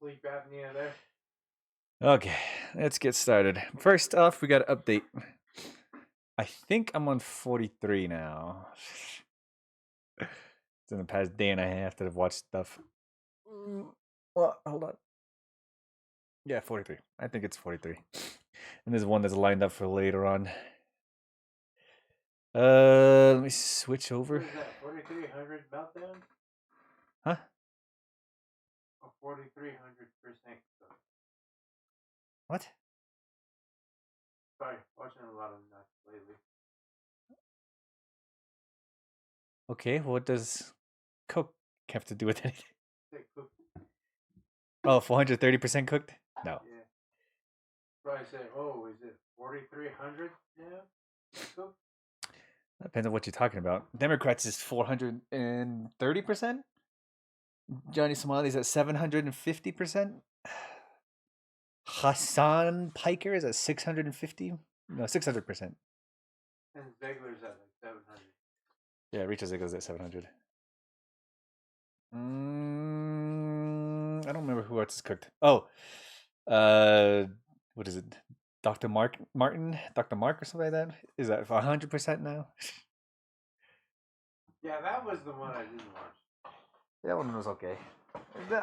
Sleep apnea there. Okay, let's get started. First off, we got an update. I think I'm on 43 now. It's in the past day and a half that I've watched stuff. Well, hold on. Yeah, 43. I think it's 43. And there's one that's lined up for later on. Let me switch over. What is that? 4,300 meltdown? Huh? 4,300%. What? Sorry, watching a lot of nuts lately. Okay, what does Coke have to do with anything? Say cooked. Oh, 430% cooked? No. Yeah. Probably say, oh, is it 4,300 now? Cooked? Depends on what you're talking about. Democrats is 430%. Johnny Somali's at 750%. Hassan Piker is at 650. No, 600%. And Ziegler's at like 700. Yeah, Rachel Ziegler's at 700. I don't remember who else is cooked. Oh, what is it? Dr. Martin, Dr. Mark or something like that. Is that 100% now? Yeah, that was the one I didn't watch. That one was okay.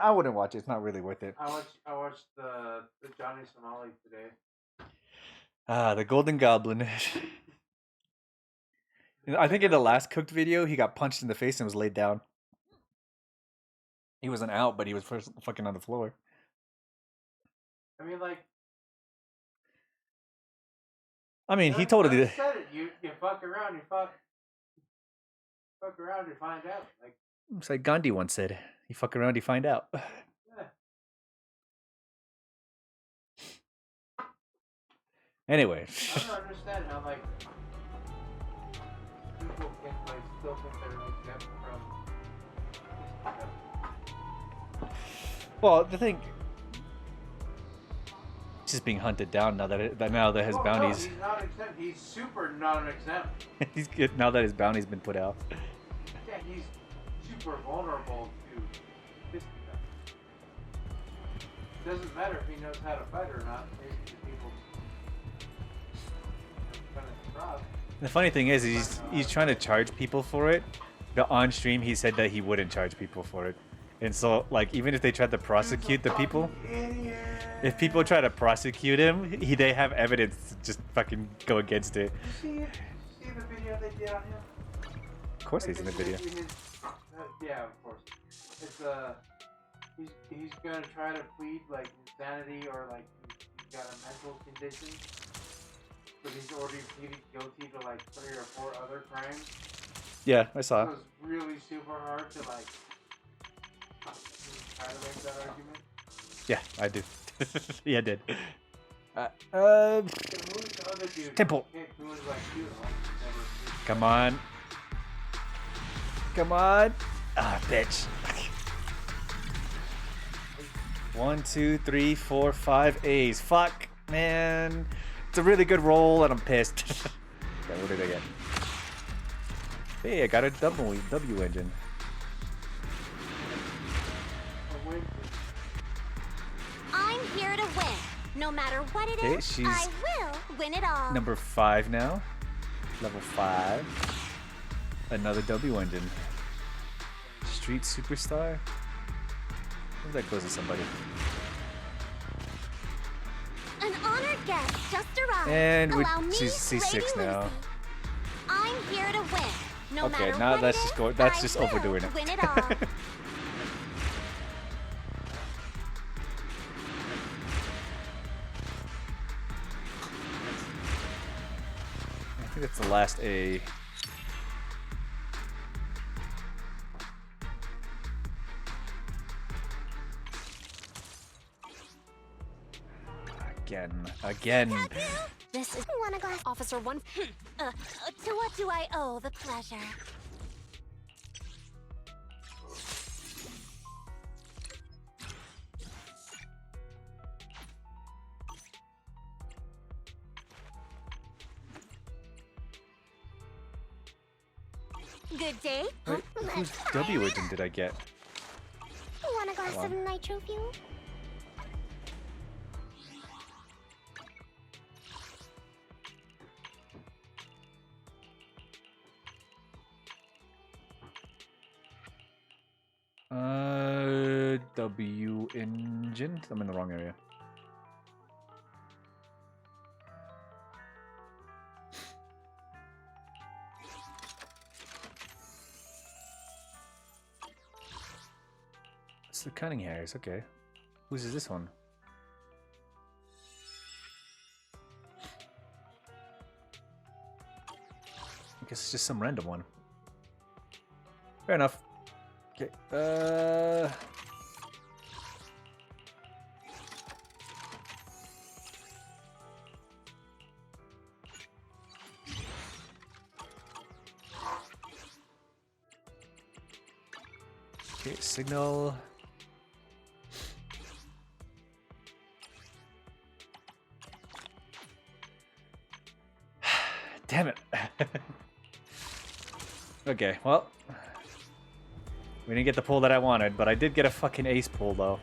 I wouldn't watch it. It's not really worth it. I watched the Johnny Somali today. Ah, the Golden Goblin. I think in the last cooked video, he got punched in the face and was laid down. He wasn't out, but he was first fucking on the floor. I mean, like. I mean, he totally did. Said it. You fuck around, you fuck around, you find out. Like. It's like Gandhi once said, "You fuck around, you find out." Yeah. Anyway. I don't understand how like people can like still think they're exempt from. Well, the thing, he's just being hunted down now that his bounties. No, he's not exempt. He's super non-exempt. He's good now that his bounty's been put out. Yeah, he's super vulnerable to this stuff. Doesn't matter if he knows how to fight or not. Maybe the people. The funny thing is, he's trying to charge people for it, but on stream he said that he wouldn't charge people for it. And so, like, even if they tried to prosecute the people, if people try to prosecute him, they have evidence to just fucking go against it. Did you see the video they did on him? Of course he's in the video. Yeah, of course. It's he's gonna try to plead like insanity or like he's got a mental condition. But he's already pleaded guilty to like 3 or 4 other crimes. Yeah, I saw. It was really super hard to like try to make that argument. Yeah, I did. Yeah, I did. Temple. Come on. Come on. Ah, bitch. 1, 2, 3, 4, 5 A's. Fuck, man. It's a really good roll, and I'm pissed. Okay, what did I get? Hey, I got a W engine. I'm here to win. No matter what it is, I will win it all. Number 5 now. Level 5. Another W engine. Street Superstar. I think that goes to somebody. An honored guest just arrived. And she's C6 now. I'm here to win. No okay, matter now what that's it just is, going. That's I just will overdoing it. Win it all. I think that's the last A. Again. This is one glass officer 1. To what do I owe the pleasure? Good day. Wait, whose W engine did I get? Want a glass of nitro fuel? W engine? I'm in the wrong area. It's the Cunning Hairs, okay. Whose is this one? I guess it's just some random one. Fair enough. Okay, okay, signal. Damn it. Okay, well. We didn't get the pull that I wanted, but I did get a fucking ace pull, though.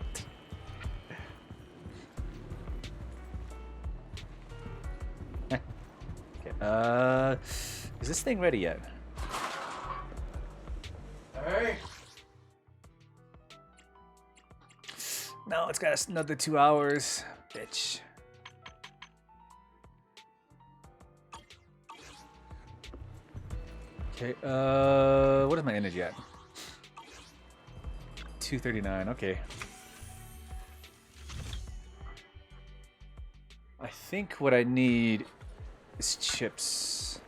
Okay, is this thing ready yet? Hey. No, it's got another 2 hours. Bitch. Okay, what is my energy at? 239, okay. I think what I need is chips.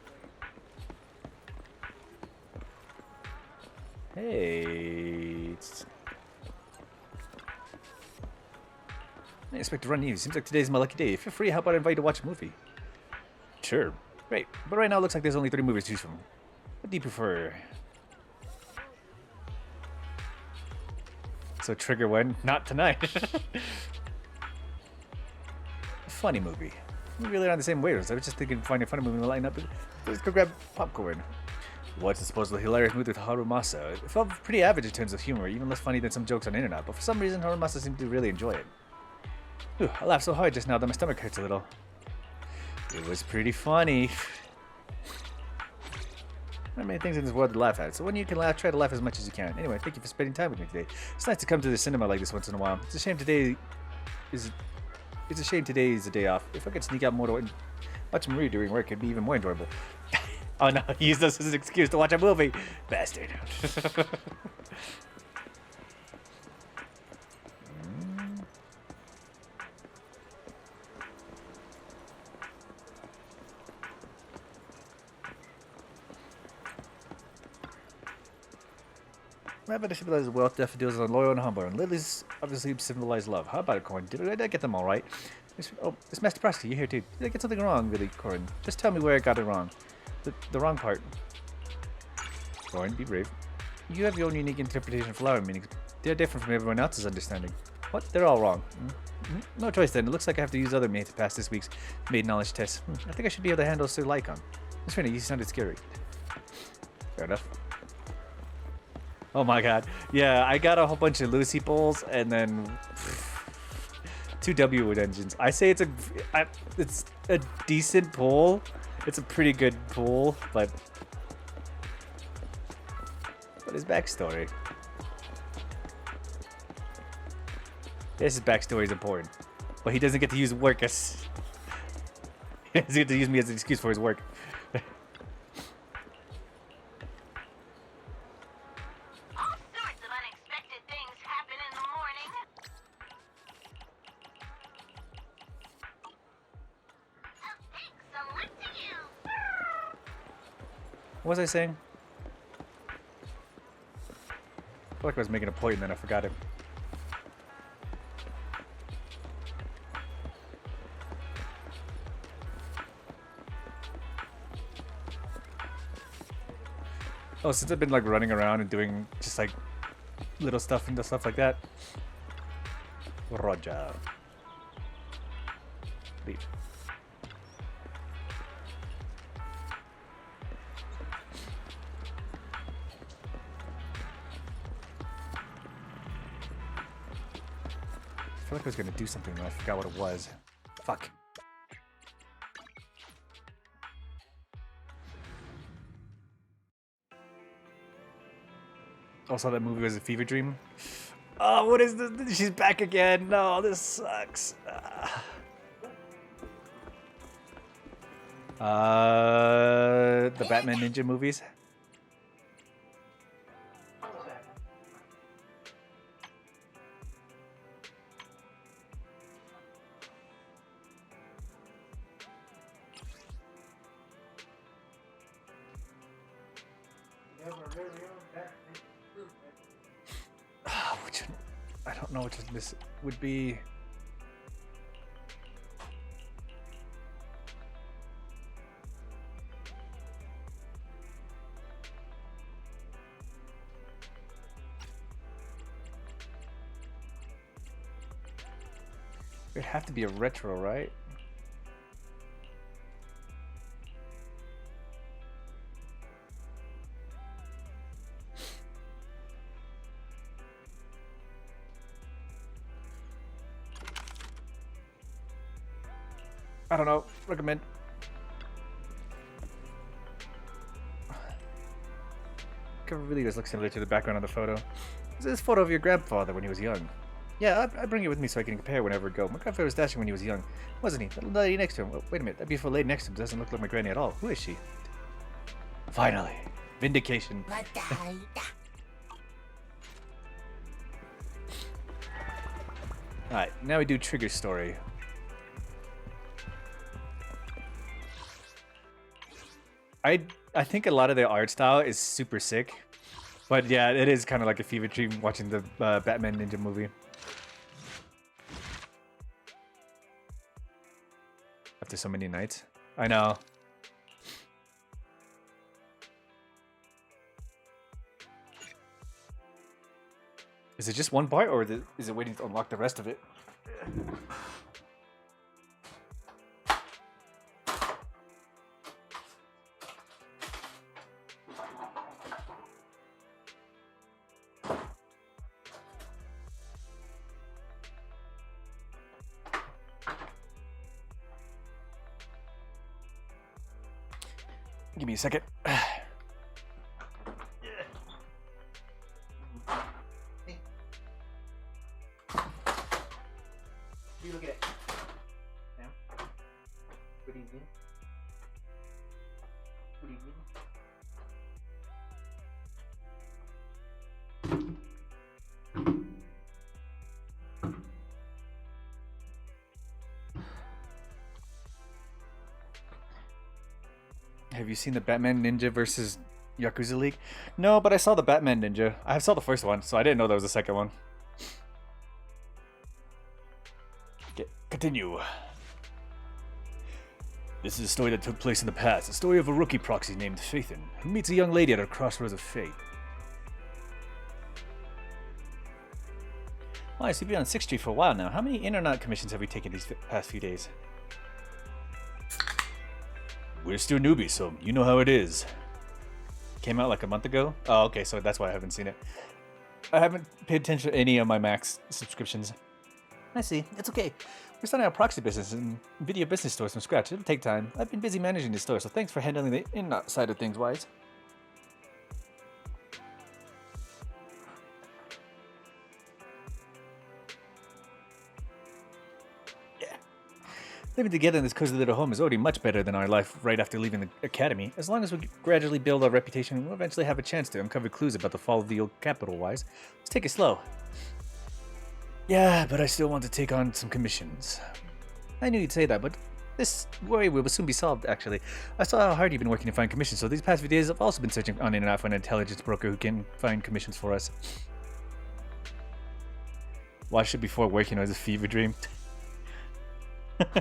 Hey. I didn't expect to run you. Seems like today's my lucky day. If you're free, how about I invite you to watch a movie? Sure. Great. But right now it looks like there's only 3 movies to choose from. What do you prefer? So trigger one, not tonight. Funny movie. We really are on the same wavelength. I was just thinking finding a funny movie to line up. Let's go grab popcorn. What's a supposedly hilarious movie with Harumasa? It felt pretty average in terms of humor, even less funny than some jokes on the internet, but for some reason Harumasa seemed to really enjoy it. Ooh, I laughed so hard just now that my stomach hurts a little. It was pretty funny. There are many things in this world to laugh at, so when you can laugh, try to laugh as much as you can. Anyway, thank you for spending time with me today. It's nice to come to the cinema like this once in a while. It's a shame today is a day off. If I could sneak out more to watch Marie during work, it'd be even more enjoyable. Oh no, he used this as an excuse to watch a movie. Bastard. Rabbit symbolizes wealth, daffodils are loyal and humble, and lilies obviously symbolize love. How about it, Corin? Did I get them all right? It's Master Prosty, you're here too. Did I get something wrong, really, Corin? Just tell me where I got it wrong. The wrong part. Corin, be brave. You have your own unique interpretation of flower meanings. They're different from everyone else's understanding. What? They're all wrong. No choice then. It looks like I have to use other means to pass this week's maid knowledge test. I think I should be able to handle Sir Lycon. Miss Rennie, you sounded scary. Fair enough. Oh my god. Yeah, I got a whole bunch of Lucy bowls and then 2 W-Wood engines. I say it's a decent pull. It's a pretty good pull, but his backstory. Yes, his backstory is important, but he doesn't get to use work as he doesn't get to use me as an excuse for his work. What was I saying? I feel like I was making a point and then I forgot it. Oh, since I've been like running around and doing just like little stuff and stuff like that. Roger. Leave. I feel like I was gonna do something and I forgot what it was. Fuck. Also, that movie was a fever dream. Oh, what is this? She's back again. No, this sucks. The Batman Ninja movies. I don't know which this would be. It'd have to be a retro, right? I don't know. Recommend. Cover really does look similar to the background of the photo. This is a photo of your grandfather when he was young. Yeah, I bring it with me so I can compare whenever I go. My grandfather was dashing when he was young, wasn't he? That lady next to him. Oh, wait a minute, that beautiful lady next to him doesn't look like my granny at all. Who is she? Finally. Vindication. Alright, now we do Trigger Story. I think a lot of their art style is super sick. But yeah, it is kind of like a fever dream watching the Batman Ninja movie. After so many nights. I know. Is it just one part, or is it waiting to unlock the rest of it? Give me a second. You look at it. Sam? Good evening. Good evening. Have you seen the Batman Ninja versus Yakuza League? No, but I saw the Batman Ninja. I saw the first one, so I didn't know there was a second one. Continue. This is a story that took place in the past. A story of a rookie proxy named Phaethon, who meets a young lady at a crossroads of fate. Well, so you've been on 6th Street for a while now. How many internet commissions have we taken these past few days? We're still newbies, so you know how it is. Came out like a month ago? Oh, okay, so that's why I haven't seen it. I haven't paid attention to any of my Max subscriptions. I see. It's okay. We're starting our proxy business and video business stores from scratch. It'll take time. I've been busy managing the store, so thanks for handling the in-out side of things, Wise. Yeah. Living together in this cozy little home is already much better than our life right after leaving the academy. As long as we gradually build our reputation, we'll eventually have a chance to uncover clues about the fall of the old capital, Wise. Let's take it slow. Yeah, but I still want to take on some commissions. I knew you'd say that, but this worry will soon be solved, actually. I saw how hard you've been working to find commissions, so these past few days I've also been searching on the internet for an intelligence broker who can find commissions for us. Watched it before working as a fever dream. If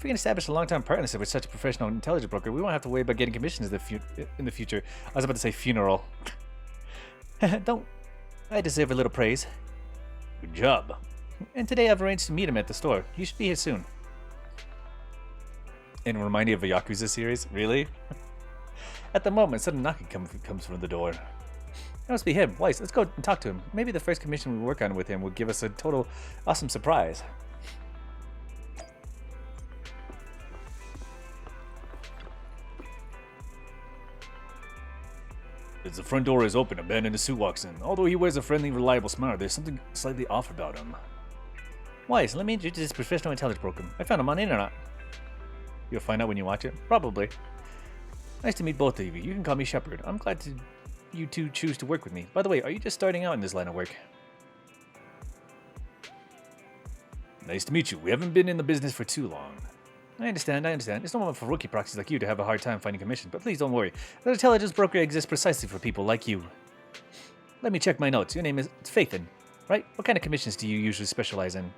we can establish a long-term partnership with such a professional intelligence broker, we won't have to worry about getting commissions in the future. I was about to say funeral. Don't... I deserve a little praise. Good job. And today I've arranged to meet him at the store. You should be here soon. And remind you of a Yakuza series? Really? At the moment, sudden knocking comes from the door. That must be him. Weiss, let's go and talk to him. Maybe the first commission we work on with him will give us a total awesome surprise. As the front door is open, a man in a suit walks in. Although he wears a friendly, reliable smile, there's something slightly off about him. Weiss, let me introduce this professional intelligence broker. I found him on the internet. You'll find out when you watch it? Probably. Nice to meet both of you. You can call me Shepard. I'm glad you two choose to work with me. By the way, are you just starting out in this line of work? Nice to meet you. We haven't been in the business for too long. I understand. It's normal for rookie proxies like you to have a hard time finding commissions, but please don't worry. The intelligence broker exists precisely for people like you. Let me check my notes. Your name is Phaethon, right? What kind of commissions do you usually specialize in?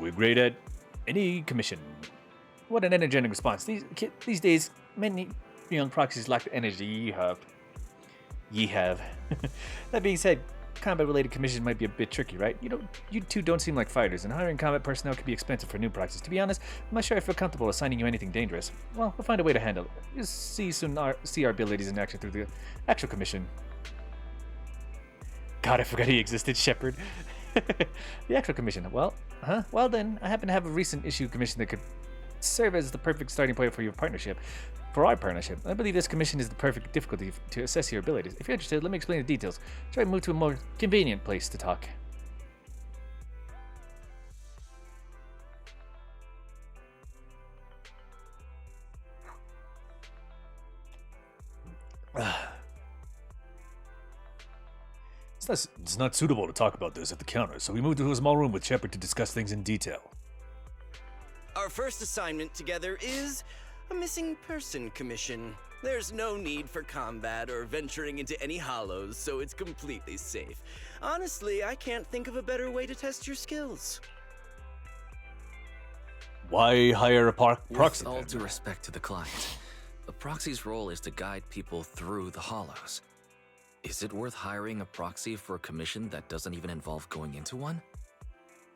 We're great at any commission. What an energetic response. These days, many young proxies lack the energy ye have. That being said, combat-related commissions might be a bit tricky, right? You two don't seem like fighters, and hiring combat personnel can be expensive for new proxies. To be honest, I'm not sure I feel comfortable assigning you anything dangerous. Well, we'll find a way to handle it. You'll see our abilities in action through the actual commission. God, I forgot he existed, Shepard. The actual commission. Well then, I happen to have a recent issue commission that could serve as the perfect starting point for your partnership. For our partnership, I believe this commission is the perfect difficulty to assess your abilities. If you're interested, let me explain the details. Try to move to a more convenient place to talk. It's not suitable to talk about this at the counter, so we moved to a small room with Shepard to discuss things in detail. Our first assignment together is a missing person commission. There's no need for combat or venturing into any hollows, so it's completely safe. Honestly, I can't think of a better way to test your skills. Why hire a proxy? With all due respect to the client, a proxy's role is to guide people through the hollows. Is it worth hiring a proxy for a commission that doesn't even involve going into one?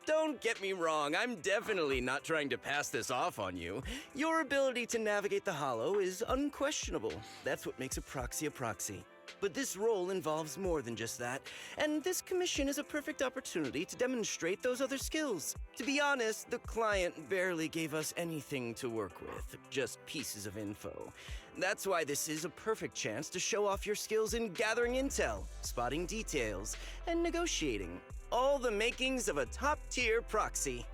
Don't get me wrong, I'm definitely not trying to pass this off on you. Your ability to navigate the hollow is unquestionable. That's what makes a proxy a proxy. But this role involves more than just that, and this commission is a perfect opportunity to demonstrate those other skills. To be honest, the client barely gave us anything to work with, just pieces of info. That's why this is a perfect chance to show off your skills in gathering intel, spotting details, and negotiating. All the makings of a top-tier proxy.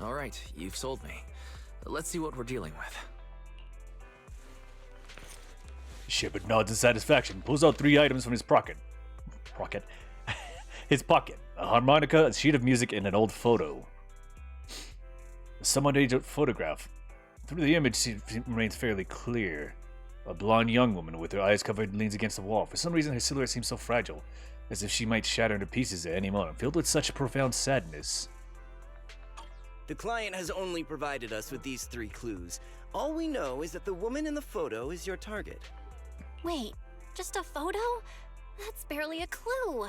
All right, you've sold me. Let's see what we're dealing with. Shepard nods in satisfaction, pulls out 3 items from his pocket. His pocket. A harmonica, a sheet of music, and an old photo. A somewhat aged photograph. Through the image, she remains fairly clear. A blonde young woman with her eyes covered leans against the wall. For some reason, her silhouette seems so fragile, as if she might shatter into pieces at any moment, filled with such profound sadness. The client has only provided us with these 3 clues. All we know is that the woman in the photo is your target. Wait, just a photo? That's barely a clue.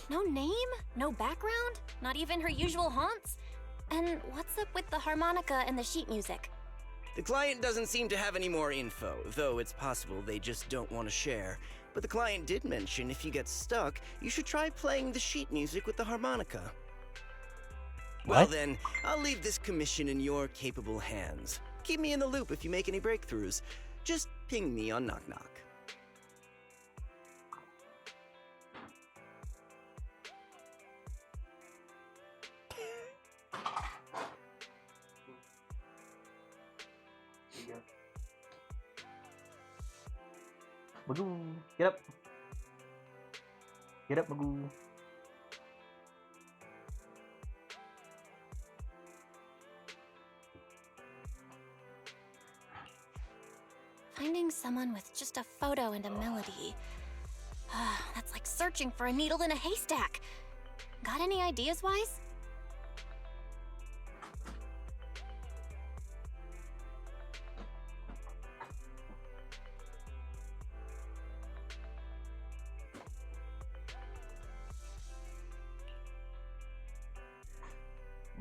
No name, no background, not even her usual haunts. And what's up with the harmonica and the sheet music? The client doesn't seem to have any more info, though it's possible they just don't want to share. But the client did mention if you get stuck, you should try playing the sheet music with the harmonica. Well then, I'll leave this commission in your capable hands. Keep me in the loop if you make any breakthroughs. Just ping me on Knock Knock. Magoo, get up. Get up, Magoo. Finding someone with just a photo and a melody. That's like searching for a needle in a haystack. Got any ideas, Wise?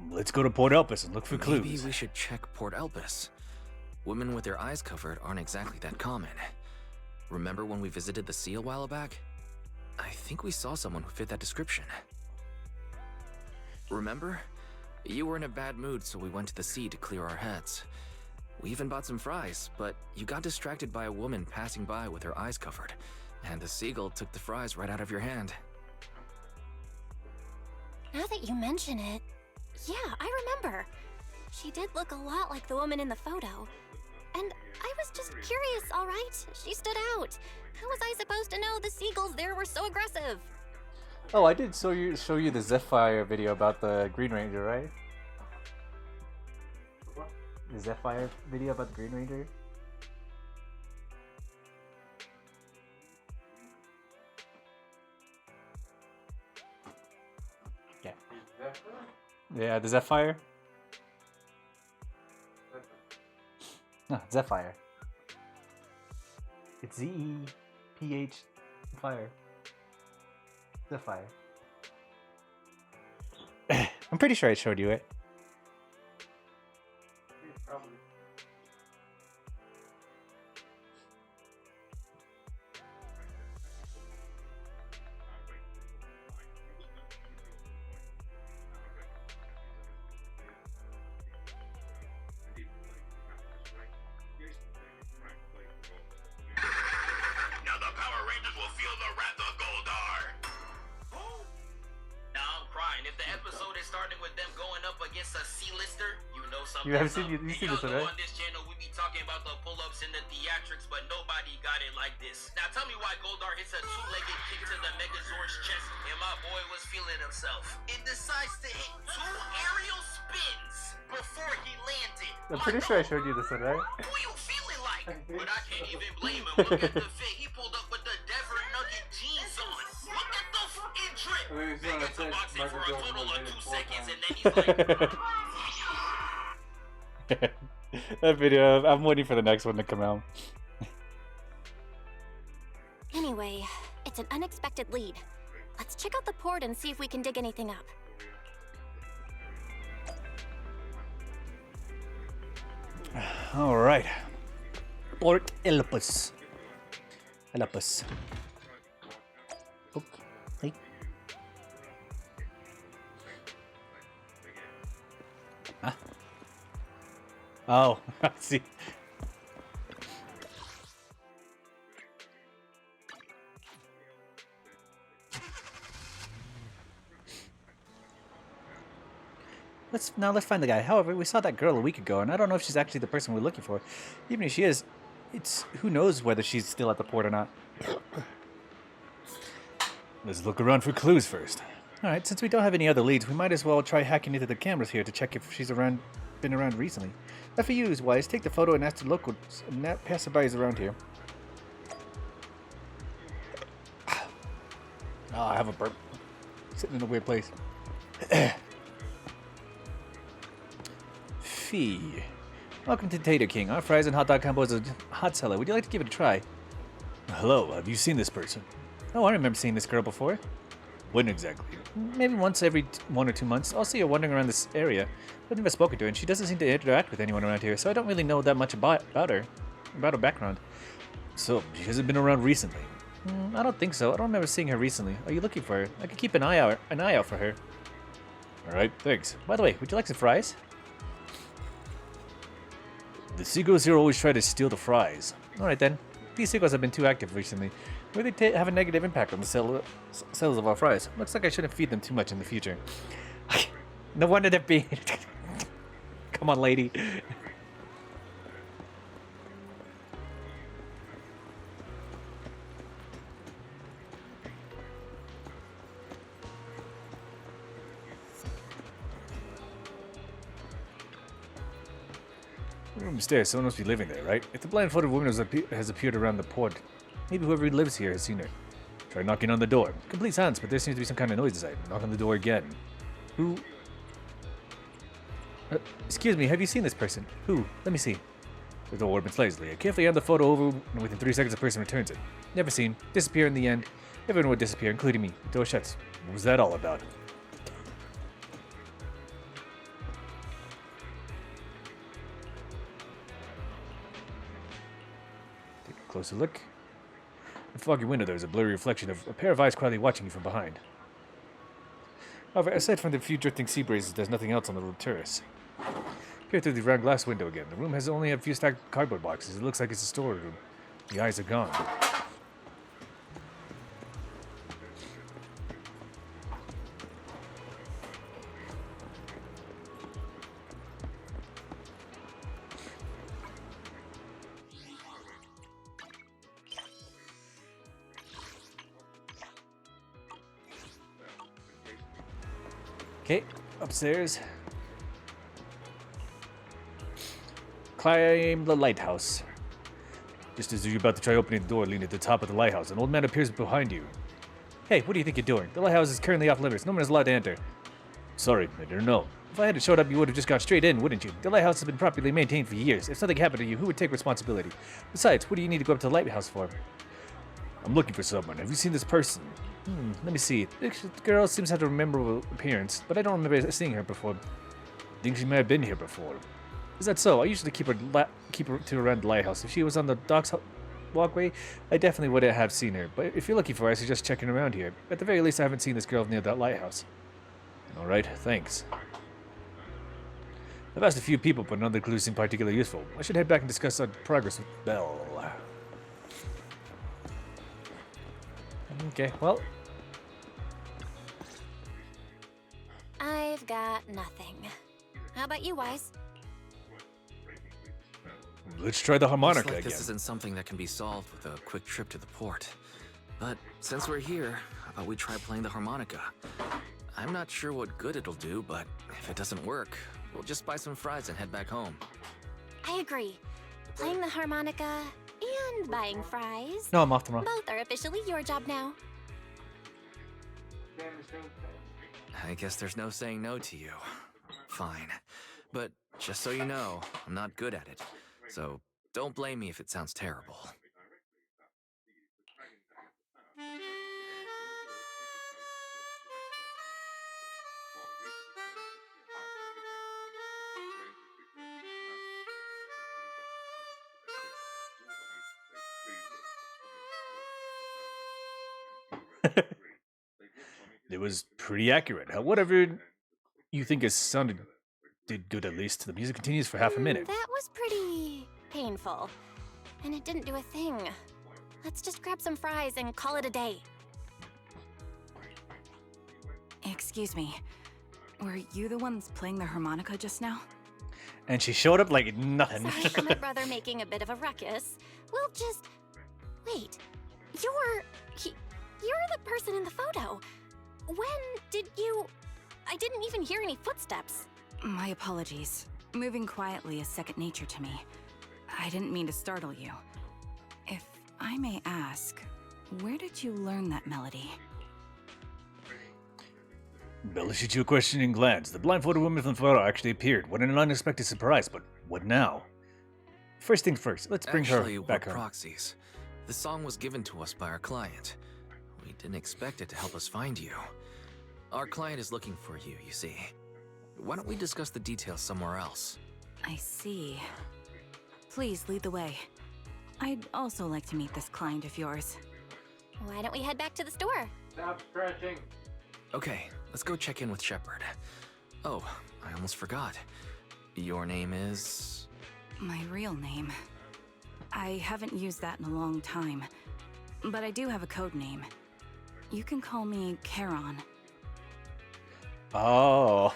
Let's go to Port Elpis and look for clues. Maybe we should check Port Elpis. Women with their eyes covered aren't exactly that common. Remember when we visited the sea a while back? I think we saw someone who fit that description. Remember? You were in a bad mood, so we went to the sea to clear our heads. We even bought some fries, but you got distracted by a woman passing by with her eyes covered, and the seagull took the fries right out of your hand. Now that you mention it, yeah, I remember. She did look a lot like the woman in the photo. And I was just curious, all right? She stood out. How was I supposed to know the seagulls there were so aggressive? Oh, I did show you the Zephyr video about the Green Ranger, right? What? The Zephyr video about the Green Ranger? Yeah. Yeah, the Zephyr? No, Zephyr. It's Z-E-P-H fire. Zephyr. I'm pretty sure I showed you it. Probably. Now the Power Rangers will feel the wrath of Goldar. Now I'm crying. If the episode is starting with them going up against a C-lister, you know something. You haven't seen you seen this one, right? On this channel, we be talking about the pull-ups and the theatrics, but nobody got it like this. Now tell me why Goldar hits a two-legged kick to the Megazord's chest, and my boy was feeling himself. It decides to hit 2 aerial spins before he landed. I'm pretty sure I showed you this one, right? Who you feeling like? But I can't even blame him. Look at the fit. He pulled up with the Denver Nugget jeans on. Look at the fucking drip. They get to boxing for a total of 2 seconds, and then he's like... That video, I'm waiting for the next one to come out. Anyway, it's an unexpected lead. Let's check out the port and see if we can dig anything up. Alright. Port Elpis. Elpis. Okay. Huh? Oh, I see. Let's find the guy. However, we saw that girl a week ago, and I don't know if she's actually the person we're looking for. Even if she is, who knows whether she's still at the port or not. Let's look around for clues first. All right, since we don't have any other leads, we might as well try hacking into the cameras here to check if she's been around recently. FAU's wise, take the photo and ask the locals and passerbys around here. Oh, I have a burp. Sitting in a weird place. Fee. Welcome to Tater King. Our fries and hot dog combo is a hot seller. Would you like to give it a try? Hello, have you seen this person? Oh, I remember seeing this girl before. When exactly? Maybe once every 1 or 2 months. I'll see her wandering around this area. I've never spoken to her, and she doesn't seem to interact with anyone around here, so I don't really know that much about her background. So, she hasn't been around recently? I don't think so. I don't remember seeing her recently. Are you looking for her? I could keep an eye out for her. Alright, thanks. By the way, would you like some fries? The seagulls here always try to steal the fries. Alright then. These seagulls have been too active recently. Where they have a negative impact on the sales of our fries. Looks like I shouldn't feed them too much in the future. No wonder they're being... Come on, lady. Room upstairs, someone must be living there, right? If the blindfolded woman has appeared around the port, maybe whoever lives here has seen her. Try knocking on the door. Complete silence, but there seems to be some kind of noise inside. Knock on the door again. Who? Excuse me, have you seen this person? Who? Let me see. The door opens lazily. I carefully hand the photo over, and within 3 seconds the person returns it. Never seen. Disappear in the end. Everyone would disappear, including me. The door shuts. What was that all about? Take a closer look. In the foggy window, there's a blurry reflection of a pair of eyes quietly watching you from behind. However, aside from the few drifting sea breezes, there's nothing else on the terrace. Peer through the round glass window again. The room has only a few stacked cardboard boxes. It looks like it's a storeroom. The eyes are gone. Okay, upstairs. Climb the lighthouse. Just as you're about to try opening the door leading to the top of the lighthouse, an old man appears behind you. Hey, what do you think you're doing? The lighthouse is currently off limits. No one is allowed to enter. Sorry, I didn't know. If I hadn't showed up, you would have just gone straight in, wouldn't you? The lighthouse has been properly maintained for years. If something happened to you, who would take responsibility? Besides, what do you need to go up to the lighthouse for? I'm looking for someone. Have you seen this person? Let me see. This girl seems to have a memorable appearance, but I don't remember seeing her before. I think she may have been here before. Is that so? I usually keep her to around the lighthouse. If she was on the dock's walkway, I definitely wouldn't have seen her. But if you're looking for her, I suggest checking around here. At the very least, I haven't seen this girl near that lighthouse. Alright, thanks. I've asked a few people, but none of the clues seem particularly useful. I should head back and discuss our progress with Belle. Okay, well... I've got nothing. How about you, Wise? Let's try the Looks harmonica like again. this isn't something that can be solved with a quick trip to the port. But since we're here, how about we try playing the harmonica? I'm not sure what good it'll do, but if it doesn't work, we'll just buy some fries and head back home. I agree. Playing the harmonica and buying fries. No, I'm off tomorrow. Both are officially your job now. Saying the same thing. I guess there's no saying no to you. Fine. But just so you know, I'm not good at it. So don't blame me if it sounds terrible. It was pretty accurate. Whatever you think it sounded did good at least. The music continues for half a minute. That was pretty painful. And it didn't do a thing. Let's just grab some fries and call it a day. Excuse me. Were you the ones playing the harmonica just now? And she showed up like nothing. Sorry for my brother making a bit of a ruckus. We'll just... Wait. You're the person in the photo. When did you... I didn't even hear any footsteps. My apologies. Moving quietly is second nature to me. I didn't mean to startle you. If I may ask, where did you learn that melody? Bella shoots you a questioning glance. The blindfolded woman from the photo actually appeared. What an unexpected surprise, but what now? First thing first, let's bring Actually, her we're back home. proxies. The song was given to us by our client. We didn't expect it to help us find you. Our client is looking for you, you see. Why don't we discuss the details somewhere else? I see. Please lead the way. I'd also like to meet this client of yours. Why don't we head back to the store? Stop stretching. Okay, let's go check in with Shepard. Oh, I almost forgot. Your name is... My real name. I haven't used that in a long time, but I do have a code name. You can call me Charon. Oh.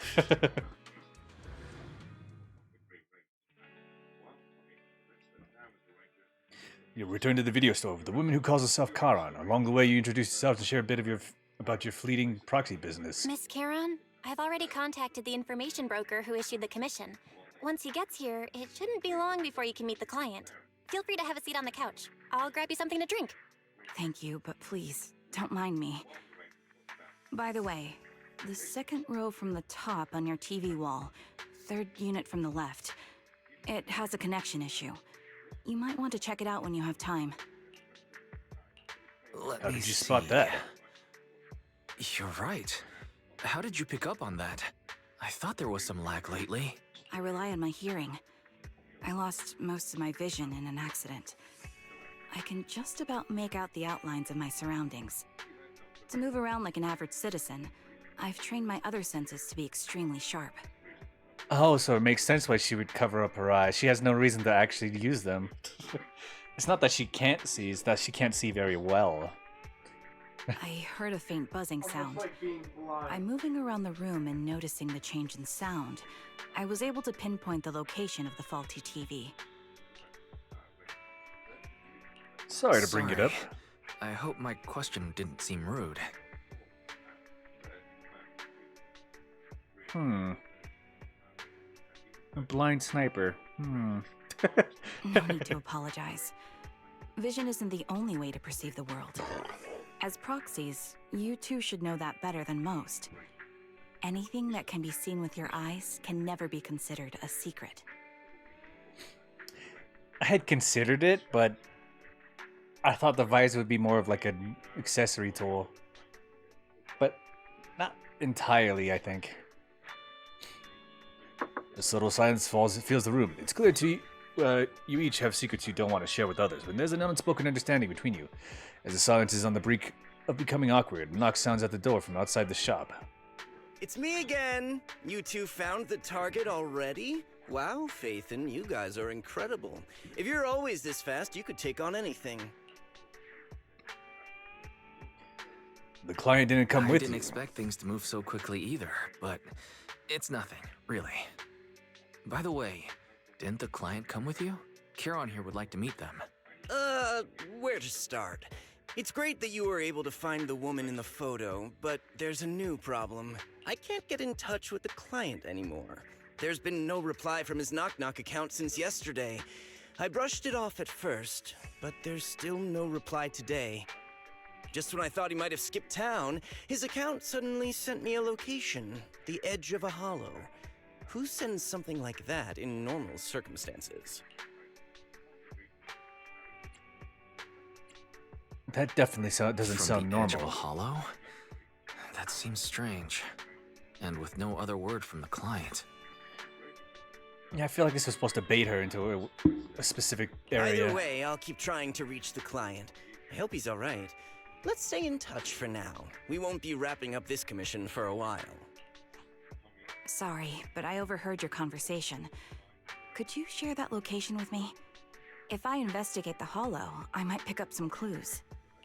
You return to the video store with the woman who calls herself Charon. Along the way, you introduce yourself to share a bit of about your fleeting proxy business. Miss Charon, I've already contacted the information broker who issued the commission. Once he gets here, it shouldn't be long before you can meet the client. Feel free to have a seat on the couch. I'll grab you something to drink. Thank you, but please, don't mind me. By the way, the second row from the top on your TV wall, third unit from the left, it has a connection issue. You might want to check it out when you have time. Let How me did you see. spot that? You're right. How did you pick up on that? I thought there was some lag lately. I rely on my hearing. I lost most of my vision in an accident. I can just about make out the outlines of my surroundings. To move around like an average citizen, I've trained my other senses to be extremely sharp. Oh, so it makes sense why she would cover up her eyes. She has no reason to actually use them. It's not that she can't see, it's that she can't see very well. I heard a faint buzzing Almost sound. like being blind. I'm moving around the room and noticing the change in sound. I was able to pinpoint the location of the faulty TV. Sorry to bring it up. I hope my question didn't seem rude. A blind sniper. No need to apologize. Vision isn't the only way to perceive the world. As proxies, you too should know that better than most. Anything that can be seen with your eyes can never be considered a secret. I had considered it, but I thought the visor would be more of like an accessory tool. But not entirely, I think. The subtle silence fills the room. It's clear to you each have secrets you don't want to share with others, but there's an unspoken understanding between you. As the silence is on the brink of becoming awkward, a knock sounds at the door from outside the shop. It's me again! You two found the target already? Wow, Faithin, you guys are incredible. If you're always this fast, you could take on anything. The client didn't come I with didn't you. expect things to move so quickly either, but it's nothing, really. By the way, didn't the client come with you? Charon here would like to meet them. Where to start? It's great that you were able to find the woman in the photo, but there's a new problem. I can't get in touch with the client anymore. There's been no reply from his Knock Knock account since yesterday. I brushed it off at first, but there's still no reply today. Just when I thought he might have skipped town, his account suddenly sent me a location, the edge of a hollow. Who sends something like that in normal circumstances? That definitely doesn't sound From the normal. edge of a hollow? That seems strange. And with no other word from the client. Yeah, I feel like this was supposed to bait her into a specific area. Either way, I'll keep trying to reach the client. I hope he's alright. Let's stay in touch for now. We won't be wrapping up this commission for a while. Sorry, but I overheard your conversation. Could you share that location with me? If I investigate the hollow, I might pick up some clues.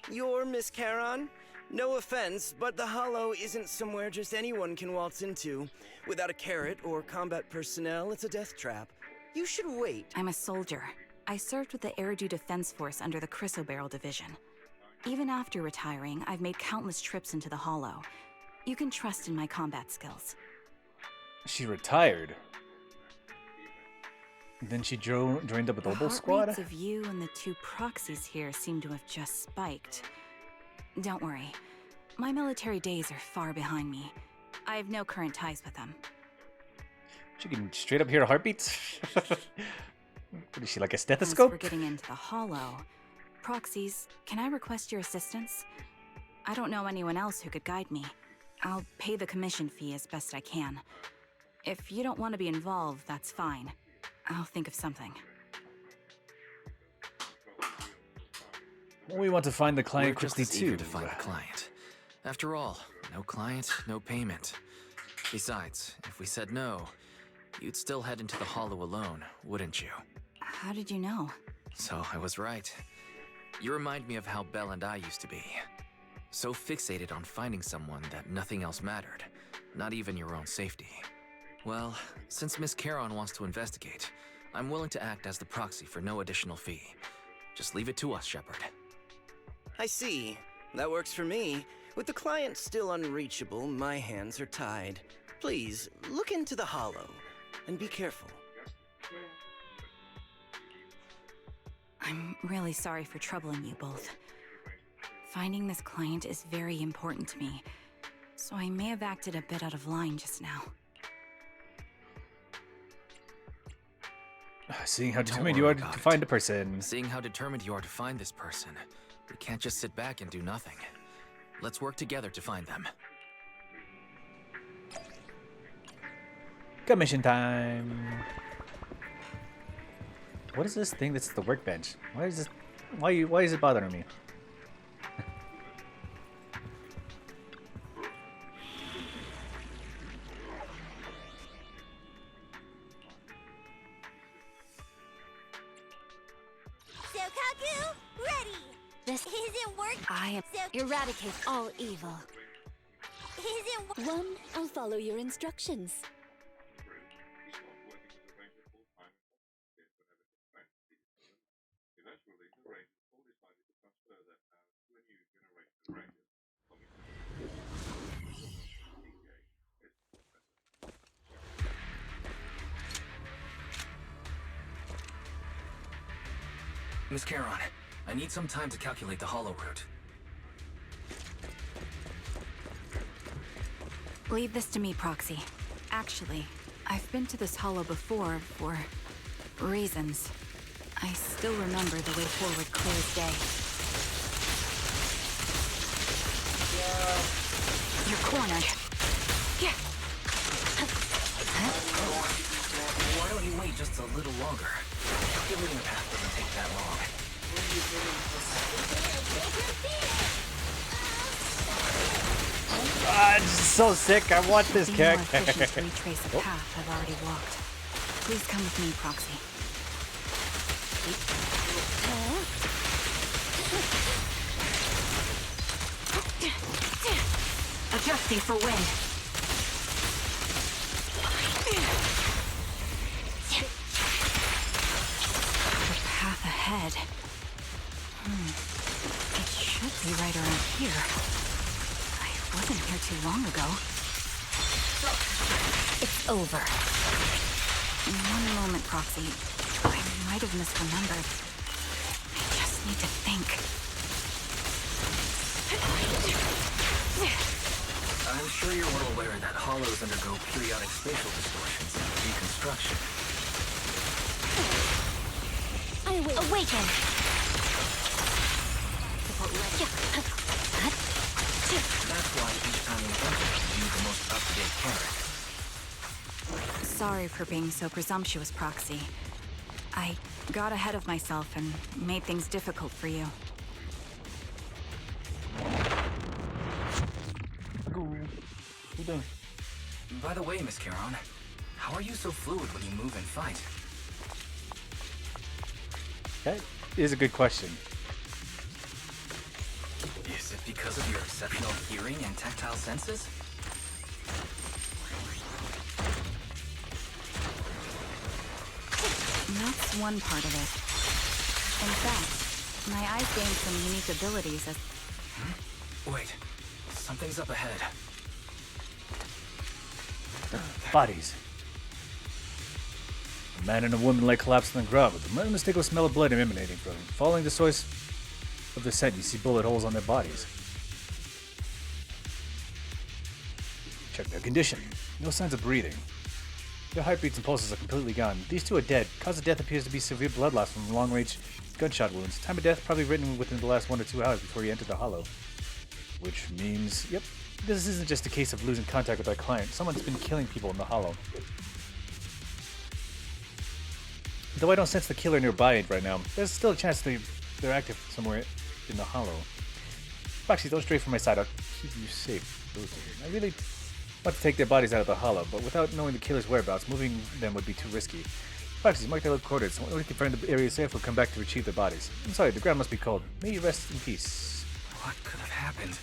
You're Miss Charon? No offense, but the hollow isn't somewhere just anyone can waltz into. Without a carrot or combat personnel, it's a death trap. You should wait. I'm a soldier. I served with the Eridu Defense Force under the Chrysoberyl Division. Even after retiring, I've made countless trips into the hollow. You can trust in my combat skills. She retired. Then she joined up with The Obel heart Squad? rates of you and the two proxies here seem to have just spiked. Don't worry. My military days are far behind me. I have no current ties with them. She can straight up hear heartbeats? What is she, like a As stethoscope? for getting into the hollow, proxies, can I request your assistance? I don't know anyone else who could guide me. I'll pay the commission fee as best I can. If you don't want to be involved, that's fine. I'll think of something. We want to find the client We're just quickly as eager too. to find the client. After all, no client, no payment. Besides, if we said no, you'd still head into the hollow alone, wouldn't you? How did you know? So I was right. You remind me of how Belle and I used to be. So fixated on finding someone that nothing else mattered, not even your own safety. Well, since Miss Charon wants to investigate, I'm willing to act as the proxy for no additional fee. Just leave it to us, Shepard. I see. That works for me. With the client still unreachable, my hands are tied. Please, look into the hollow, and be careful. I'm really sorry for troubling you both. Finding this client is very important to me, so I may have acted a bit out of line just now. Seeing how Don't determined you worry are to about it. find a person. Seeing how determined you are to find this person, we can't just sit back and do nothing. Let's work together to find them. Commission time. What is this thing that's the workbench? Why is this? Why is it bothering me? Sokaku, ready! This isn't work. I Eradicate all evil. Isn't One, I'll follow your instructions. Miss Charon, I need some time to calculate the hollow route. Leave this to me, Proxy. Actually, I've been to this hollow before for reasons. I still remember the way forward clear as day. You're cornered. Why don't you wait just a little longer? Calculating a path doesn't take that long. It's so sick. I want this Be more character. efficient to retrace a path I've already walked. Please come with me, Proxy. Adjusting for wind. The too long ago. It's over. One moment, Proxy. I might have misremembered. I just need to think. I'm sure you're well aware that hollows undergo periodic spatial distortions and reconstruction. I will awaken. That's why each time you enter, you use the most up-to-date carrot. Sorry for being so presumptuous, Proxy. I got ahead of myself and made things difficult for you. What you doing? By the way, Miss Charon, how are you so fluid when you move and fight? That is a good question. Is it because of your exceptional hearing and tactile senses? That's one part of it. In fact, my eyes gained some unique abilities as... Wait, something's up ahead. Bodies. A man and a woman lay collapsed on the ground with an unmistakable smell of blood emanating from them. Following the source of the scent, you see bullet holes on their bodies. Check their condition. No signs of breathing. Their heartbeats and pulses are completely gone. These two are dead. Cause of death appears to be severe blood loss from long-range gunshot wounds. Time of death probably written within the last 1 to 2 hours before you entered the hollow. Which means, yep, this isn't just a case of losing contact with our client. Someone's been killing people in the hollow. Though I don't sense the killer nearby right now, there's still a chance they're active somewhere in the hollow. Proxy, don't stray from my side. I'll keep you safe. I really want to take their bodies out of the hollow, but without knowing the killer's whereabouts, moving them would be too risky. Proxy, mark their coordinates. When we can find the area safe, we'll come back to retrieve their bodies. I'm sorry, the ground must be cold. May you rest in peace. What could have happened?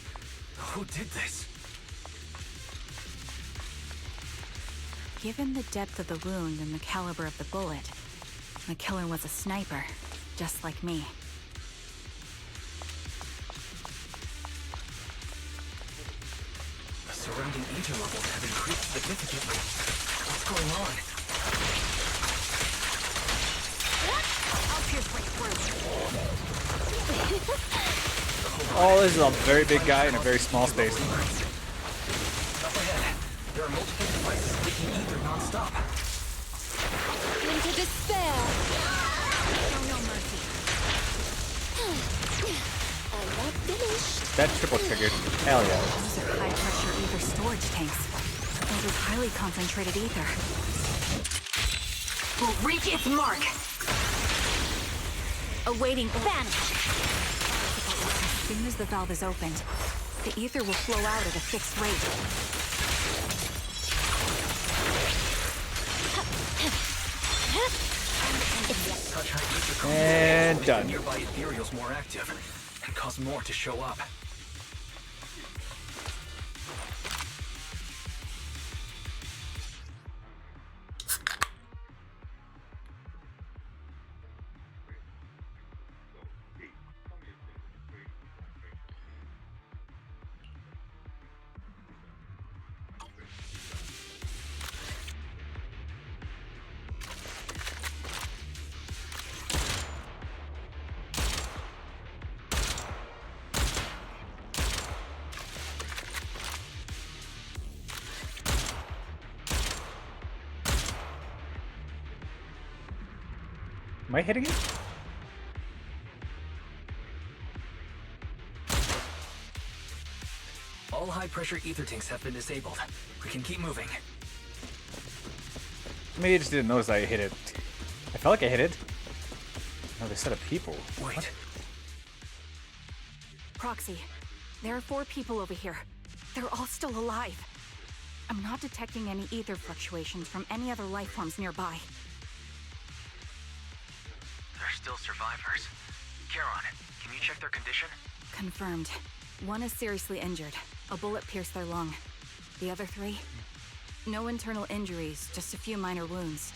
Who did this? Given the depth of the wound and the caliber of the bullet, the killer was a sniper, just like me. The surrounding ether levels have increased significantly. What's going on? I'll pierce right through. Oh, this is a very big guy in a very small space. Up ahead, there are multiple devices leaking ether non-stop. Into despair. Show no mercy. I'm not finished. That triple triggered. Hell yeah. Those are high-pressure ether storage tanks. Those are highly concentrated ether. Will reach its mark. Awaiting vanish. As soon as the valve is opened, the ether will flow out at a fixed rate. Such high ether And concentration done. makes nearby ethereals more active and cause more to show up. Am I hitting it? All high-pressure ether tanks have been disabled. We can keep moving. Maybe I just didn't notice I hit it. I felt like I hit it. Another set of people. Wait. What? Proxy, there are 4 people over here. They're all still alive. I'm not detecting any ether fluctuations from any other life forms nearby. They're still survivors. Charon, can you check their condition? Confirmed. One is seriously injured. A bullet pierced their lung. The other 3? No internal injuries, just a few minor wounds.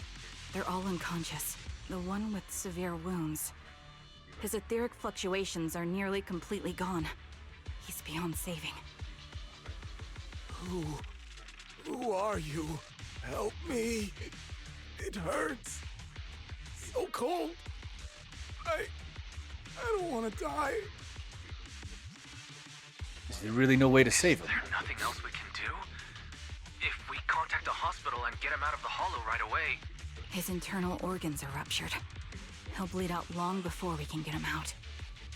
They're all unconscious. The one with severe wounds. His etheric fluctuations are nearly completely gone. He's beyond saving. Who are you? Help me. It hurts. So cold. I don't want to die. Is there really no way to save him? Is there nothing else we can do? If we contact a hospital and get him out of the hollow right away... His internal organs are ruptured. He'll bleed out long before we can get him out.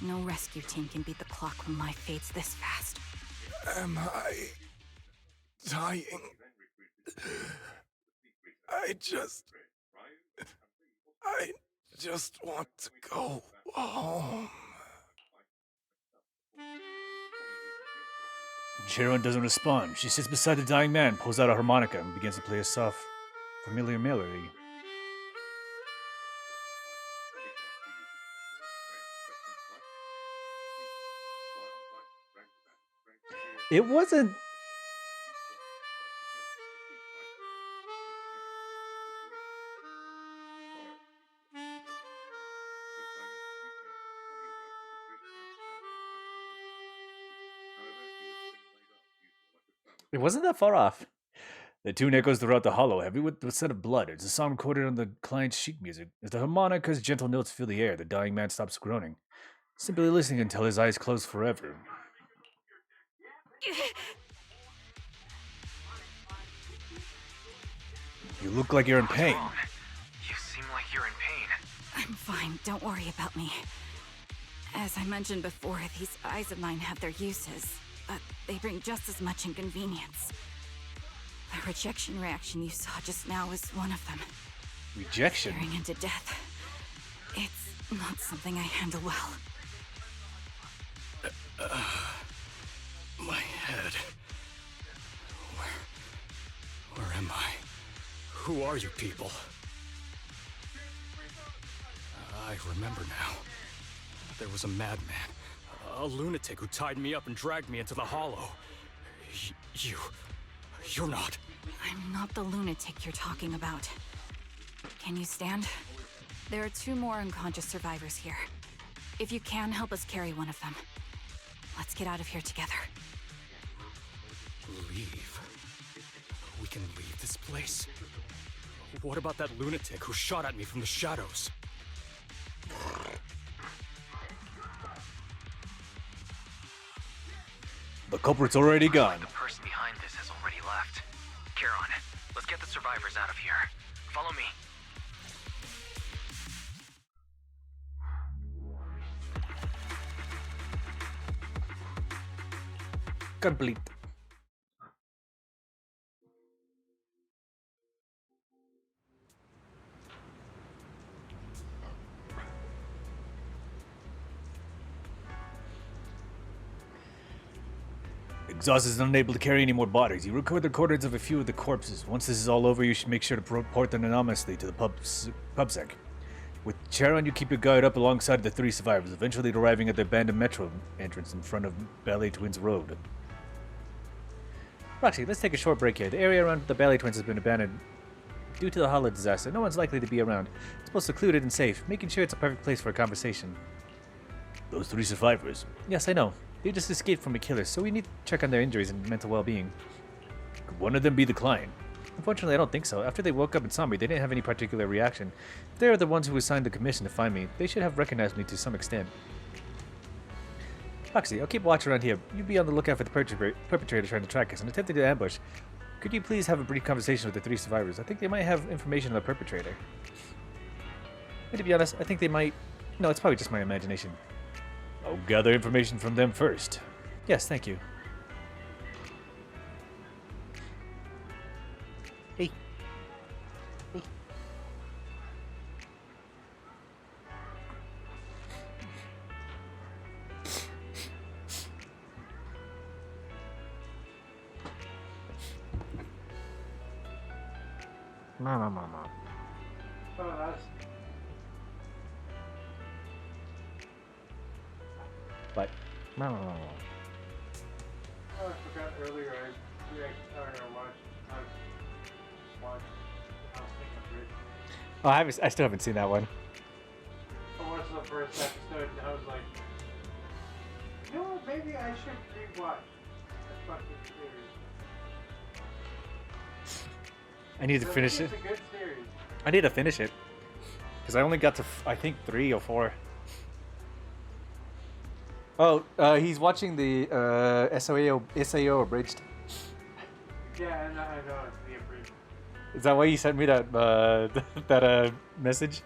No rescue team can beat the clock when life fades this fast. Am I dying? I just want to go home. Sharon doesn't respond. She sits beside the dying man, pulls out a harmonica, and begins to play a soft, familiar melody. It wasn't... It wasn't that far off. The tune echoes throughout the hollow, heavy with the scent of blood. It's a song recorded on the client's sheet music. As the harmonica's gentle notes fill the air, the dying man stops groaning, simply listening until his eyes close forever. You look like you're in pain. Wrong? You seem like you're in pain. I'm fine, don't worry about me. As I mentioned before, these eyes of mine have their uses, but they bring just as much inconvenience. The rejection reaction you saw just now is one of them. Rejection? Staring into death. It's not something I handle well. My head. Where am I? Who are you people? I remember now. There was a madman, a lunatic who tied me up and dragged me into the hollow. You're not. I'm not the lunatic you're talking about. Can you stand? There are 2 more unconscious survivors here. If you can, help us carry one of them. Let's get out of here together. Leave? We can leave this place? What about that lunatic who shot at me from the shadows? The culprit's already gone. The person behind this has already left. Charon, let's get the survivors out of here. Follow me. Complete. Exhausted and unable to carry any more bodies, you record the coordinates of a few of the corpses. Once this is all over, you should make sure to report them anonymously to the PubSec. With Charon, you keep your guard up alongside the 3 survivors, eventually arriving at the abandoned metro entrance in front of Ballet Twins Road. Roxy, let's take a short break here. The area around the Ballet Twins has been abandoned due to the hollow disaster. No one's likely to be around. It's both secluded and safe, making sure it's a perfect place for a conversation. Those 3 survivors. Yes, I know. They just escaped from a killer, so we need to check on their injuries and mental well-being. Could one of them be the client? Unfortunately, I don't think so. After they woke up and saw me, they didn't have any particular reaction. If they are the ones who assigned the commission to find me, they should have recognized me to some extent. Roxy, I'll keep watch around here. You be on the lookout for the perpetrator trying to track us and attempting to ambush. Could you please have a brief conversation with the 3 survivors? I think they might have information on the perpetrator. And to be honest, I think they might... No, it's probably just my imagination. I'll gather information from them first. Yes, thank you. Hey. Hey. Mama. Oh, that's... But Oh, I forgot earlier. oh, I still haven't seen that one. I watched the first episode and I was like, you know what, maybe I should rewatch that fucking series. I need to finish it. It's a good series. I need to finish it. Because I only got to, I think, 3 or 4. Oh, he's watching the SAO abridged. Yeah, I know it's the abridged. Is that why you sent me that message?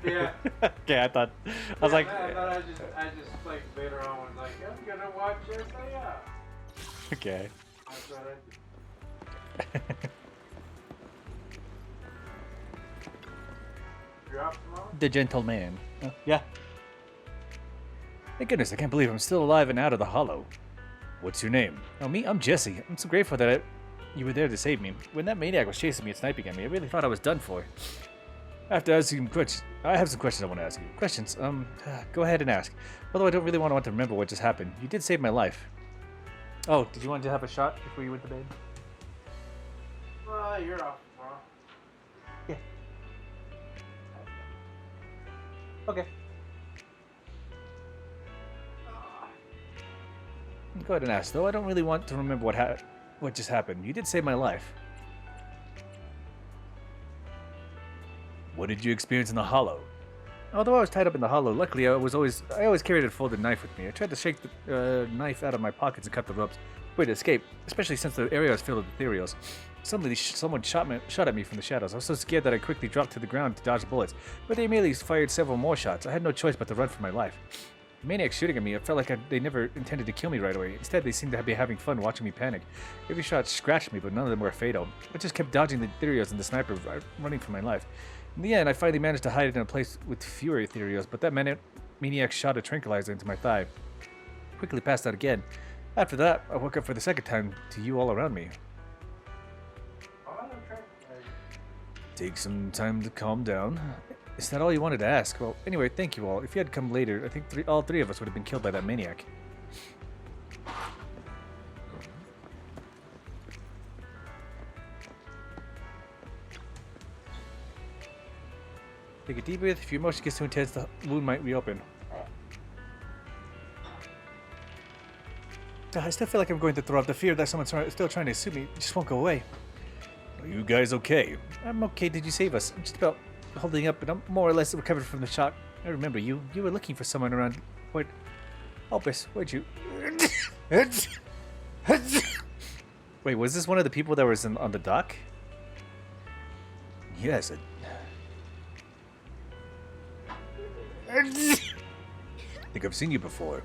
Yeah. Okay, I thought I was like, I just like later on was like, I'm gonna watch SAO. okay. That's what I did. You're off tomorrow? The gentleman. Yeah. Thank goodness, I can't believe I'm still alive and out of the hollow. What's your name? Oh, me? I'm Jesse. I'm so grateful that you were there to save me. When that maniac was chasing me and sniping at me, I really thought I was done for. After asking questions, I have some questions I want to ask you. Questions? Go ahead and ask. Although I don't really want to remember what just happened. You did save my life. Oh, did you want to have a shot before you went to bed? Well, you're off tomorrow. Yeah. Okay. Go ahead and ask, though. I don't really want to remember what just happened. You did save my life. What did you experience in the hollow? Although I was tied up in the hollow, luckily I always carried a folded knife with me. I tried to shake the knife out of my pockets and cut the ropes, way to escape, especially since the area was filled with ethereals. Suddenly, someone shot at me from the shadows. I was so scared that I quickly dropped to the ground to dodge bullets, but they immediately fired several more shots. I had no choice but to run for my life. The maniacs shooting at me, it felt like they never intended to kill me right away. Instead, they seemed to be having fun watching me panic. Every shot scratched me, but none of them were fatal. I just kept dodging the ethereals and the sniper, running for my life. In the end, I finally managed to hide it in a place with fewer ethereals, but that maniac shot a tranquilizer into my thigh. Quickly passed out again. After that, I woke up for the second time to you all around me. Take some time to calm down. Is that all you wanted to ask? Well, anyway, thank you all. If you had come later, I think all three of us would have been killed by that maniac. Take a deep breath. If your emotion gets too intense, the wound might reopen. I still feel like I'm going to throw up. The fear that someone's still trying to sue me just won't go away. Are you guys okay? I'm okay. Did you save us? I'm just about holding up, but I'm more or less recovered from the shock. I remember you. You were looking for someone around. What? Albus, where'd you? Wait, was this one of the people that was on the dock? Yes. I think I've seen you before.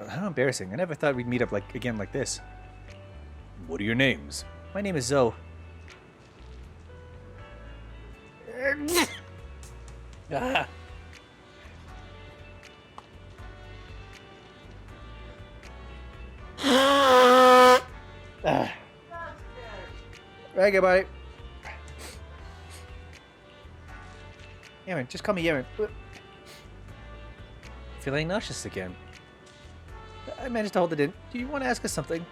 How embarrassing. I never thought we'd meet up again like this. What are your names? My name is Zoe. Ah. Right, goodbye. Aaron, just call me Aaron. Feeling nauseous again. I managed to hold it in. Do you want to ask us something?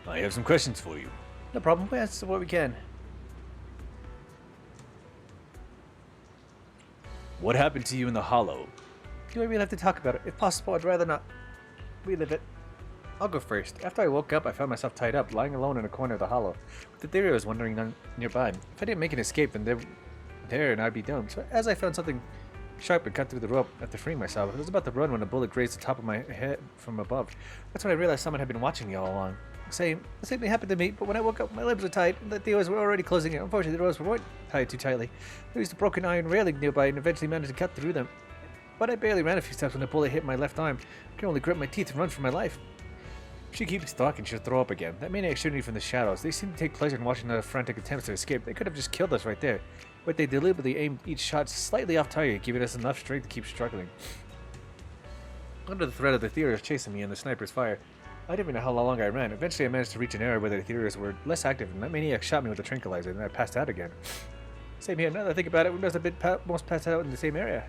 I have some questions for you. No problem. We'll answer what we can. What happened to you in the hollow? Do I really have to talk about it? If possible, I'd rather not relive it. I'll go first. After I woke up, I found myself tied up, lying alone in a corner of the hollow, with the theory was wandering nearby. If I didn't make an escape, then there and I'd be doomed. So as I found something sharp and cut through the rope after freeing myself, I was about to run when a bullet grazed the top of my head from above. That's when I realized someone had been watching me all along. The same thing happened to me, but when I woke up, my limbs were tied, and the doors were already closing in. Unfortunately, the doors weren't tied too tightly. There was a broken iron railing nearby, and eventually managed to cut through them. But I barely ran a few steps when the bullet hit my left arm. I could only grip my teeth and run for my life. If she keeps talking, she'll throw up again. That maniac shooting me from the shadows. They seem to take pleasure in watching our frantic attempts to escape. They could have just killed us right there, but they deliberately aimed each shot slightly off target, giving us enough strength to keep struggling. Under the threat of the Ethereals chasing me and the sniper's fire, I didn't even know how long I ran. Eventually, I managed to reach an area where the Ethereals were less active, and that maniac shot me with a tranquilizer, and I passed out again. Same here. Now that I think about it, we must have been most passed out in the same area.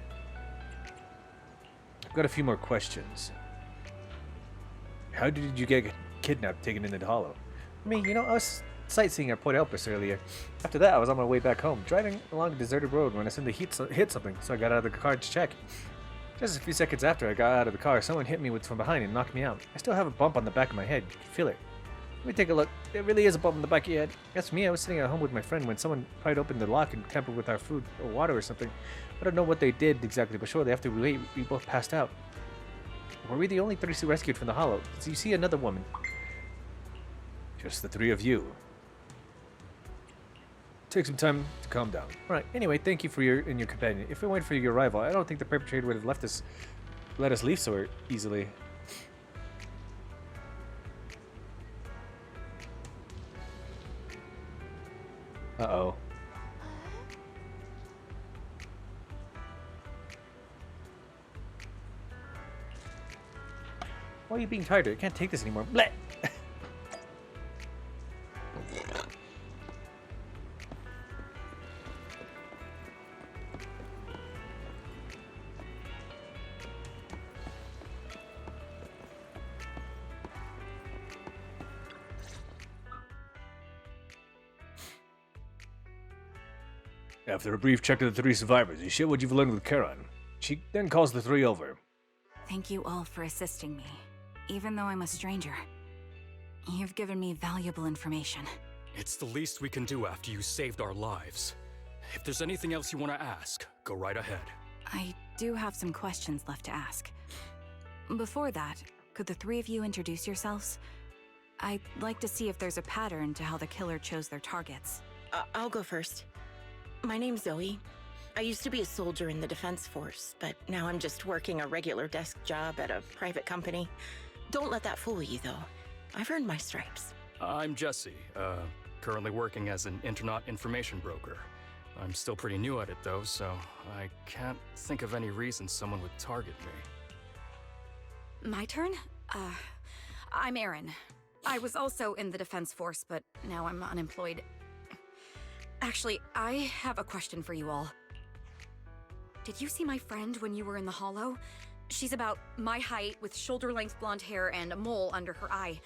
I've got a few more questions. How did you get kidnapped, taken into the hollow? I mean, I was sightseeing at Port Elpis earlier. After that, I was on my way back home, driving along a deserted road when I suddenly hit something, so I got out of the car to check. Just a few seconds after I got out of the car, someone hit me from behind and knocked me out. I still have a bump on the back of my head. You can feel it. me take a look. There really is a bump in the back of your head. That's me. I was sitting at home with my friend when someone pried open the lock and tampered with our food or water or something. I don't know what they did exactly, but shortly after we ate, we both passed out. Were we the only 3 rescued from the hollow? Did you see another woman? Just the 3 of you. Take some time to calm down. Right. Anyway, thank you for your companion. If it weren't for your arrival, I don't think the perpetrator would have let us leave so easily. Uh-oh. Why are you being tired? I can't take this anymore. Bleh! After a brief check of the 3 survivors, you share what you've learned with Charon. She then calls the 3 over. Thank you all for assisting me, even though I'm a stranger. You've given me valuable information. It's the least we can do after you saved our lives. If there's anything else you want to ask, go right ahead. I do have some questions left to ask. Before that, could the 3 of you introduce yourselves? I'd like to see if there's a pattern to how the killer chose their targets. I'll go first. My name's Zoe. I used to be a soldier in the Defense Force, but now I'm just working a regular desk job at a private company. Don't let that fool you, though. I've earned my stripes. I'm Jesse, currently working as an internaut information broker. I'm still pretty new at it, though, so I can't think of any reason someone would target me. My turn? I'm Erin. I was also in the Defense Force, but now I'm unemployed. Actually, I have a question for you all. Did you see my friend when you were in the hollow? She's about my height, with shoulder-length blonde hair and a mole under her eye.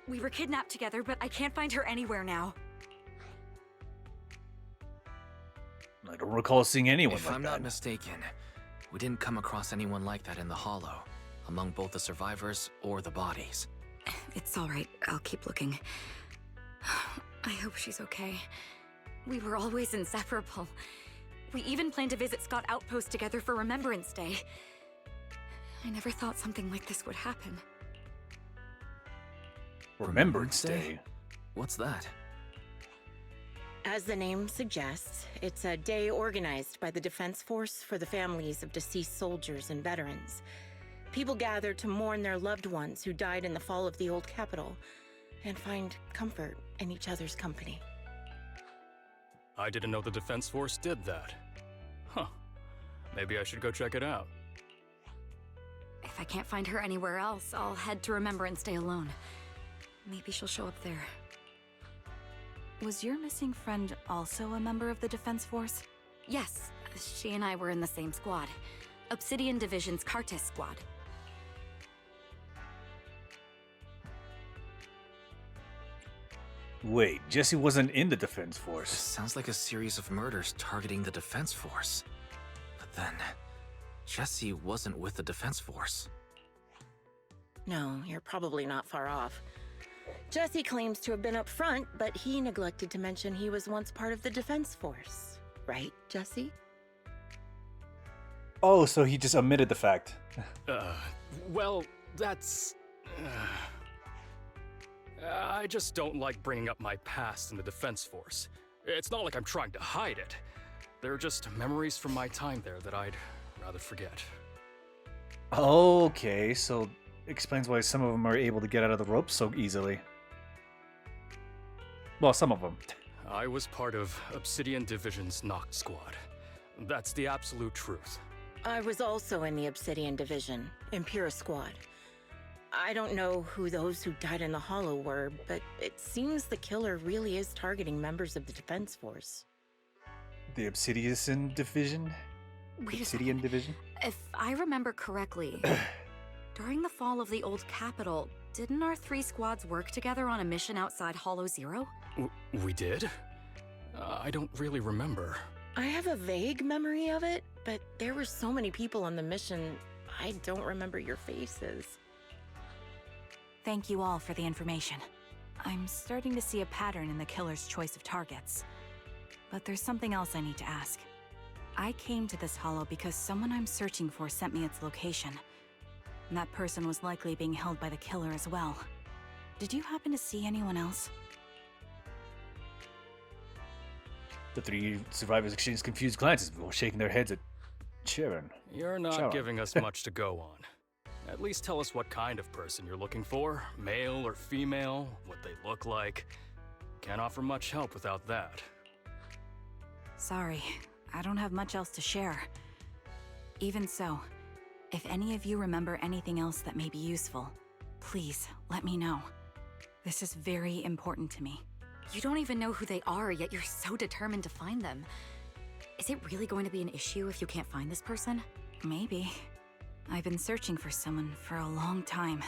We were kidnapped together, but I can't find her anywhere now. I don't recall seeing anyone If like I'm that. not mistaken, we didn't come across anyone like that in the hollow, among both the survivors or the bodies. It's all right. I'll keep looking. I hope she's okay. We were always inseparable. We even planned to visit Scott Outpost together for Remembrance Day. I never thought something like this would happen. Remembrance Day? What's that? As the name suggests, it's a day organized by the Defense Force for the families of deceased soldiers and veterans. People gather to mourn their loved ones who died in the fall of the old capital and find comfort in each other's company. I didn't know the Defense Force did that. Huh. Maybe I should go check it out. If I can't find her anywhere else, I'll head to Remembrance Day alone. Maybe she'll show up there. Was your missing friend also a member of the Defense Force? Yes, she and I were in the same squad. Obsidian Division's Cartes squad. Wait, Jesse wasn't in the Defense Force. Sounds like a series of murders targeting the Defense Force. But then, Jesse wasn't with the Defense Force. No, you're probably not far off. Jesse claims to have been up front, but he neglected to mention he was once part of the Defense Force. Right, Jesse? Oh, so he just omitted the fact. Well, that's... I just don't like bringing up my past in the Defense Force. It's not like I'm trying to hide it. They're just memories from my time there that I'd rather forget. Okay, so explains why some of them are able to get out of the ropes so easily. Well, some of them. I was part of Obsidian Division's Noct Squad. That's the absolute truth. I was also in the Obsidian Division, Impera Squad. I don't know who those who died in the Hollow were, but it seems the killer really is targeting members of the Defense Force. The Obsidian Division? Wait a Obsidian second. Division? If I remember correctly, during the fall of the old capital, didn't our 3 squads work together on a mission outside Hollow Zero? We did? I don't really remember. I have a vague memory of it, but there were so many people on the mission, I don't remember your faces. Thank you all for the information. I'm starting to see a pattern in the killer's choice of targets. But there's something else I need to ask. I came to this hollow because someone I'm searching for sent me its location. And that person was likely being held by the killer as well. Did you happen to see anyone else? The three survivors exchanged confused glances before shaking their heads at Sharon. You're not Sharon. giving us much to go on. At least tell us what kind of person you're looking for. Male or female, what they look like. Can't offer much help without that. Sorry, I don't have much else to share. Even so, if any of you remember anything else that may be useful, please let me know. This is very important to me. You don't even know who they are, yet you're so determined to find them. Is it really going to be an issue if you can't find this person? Maybe. I've been searching for someone for a long time.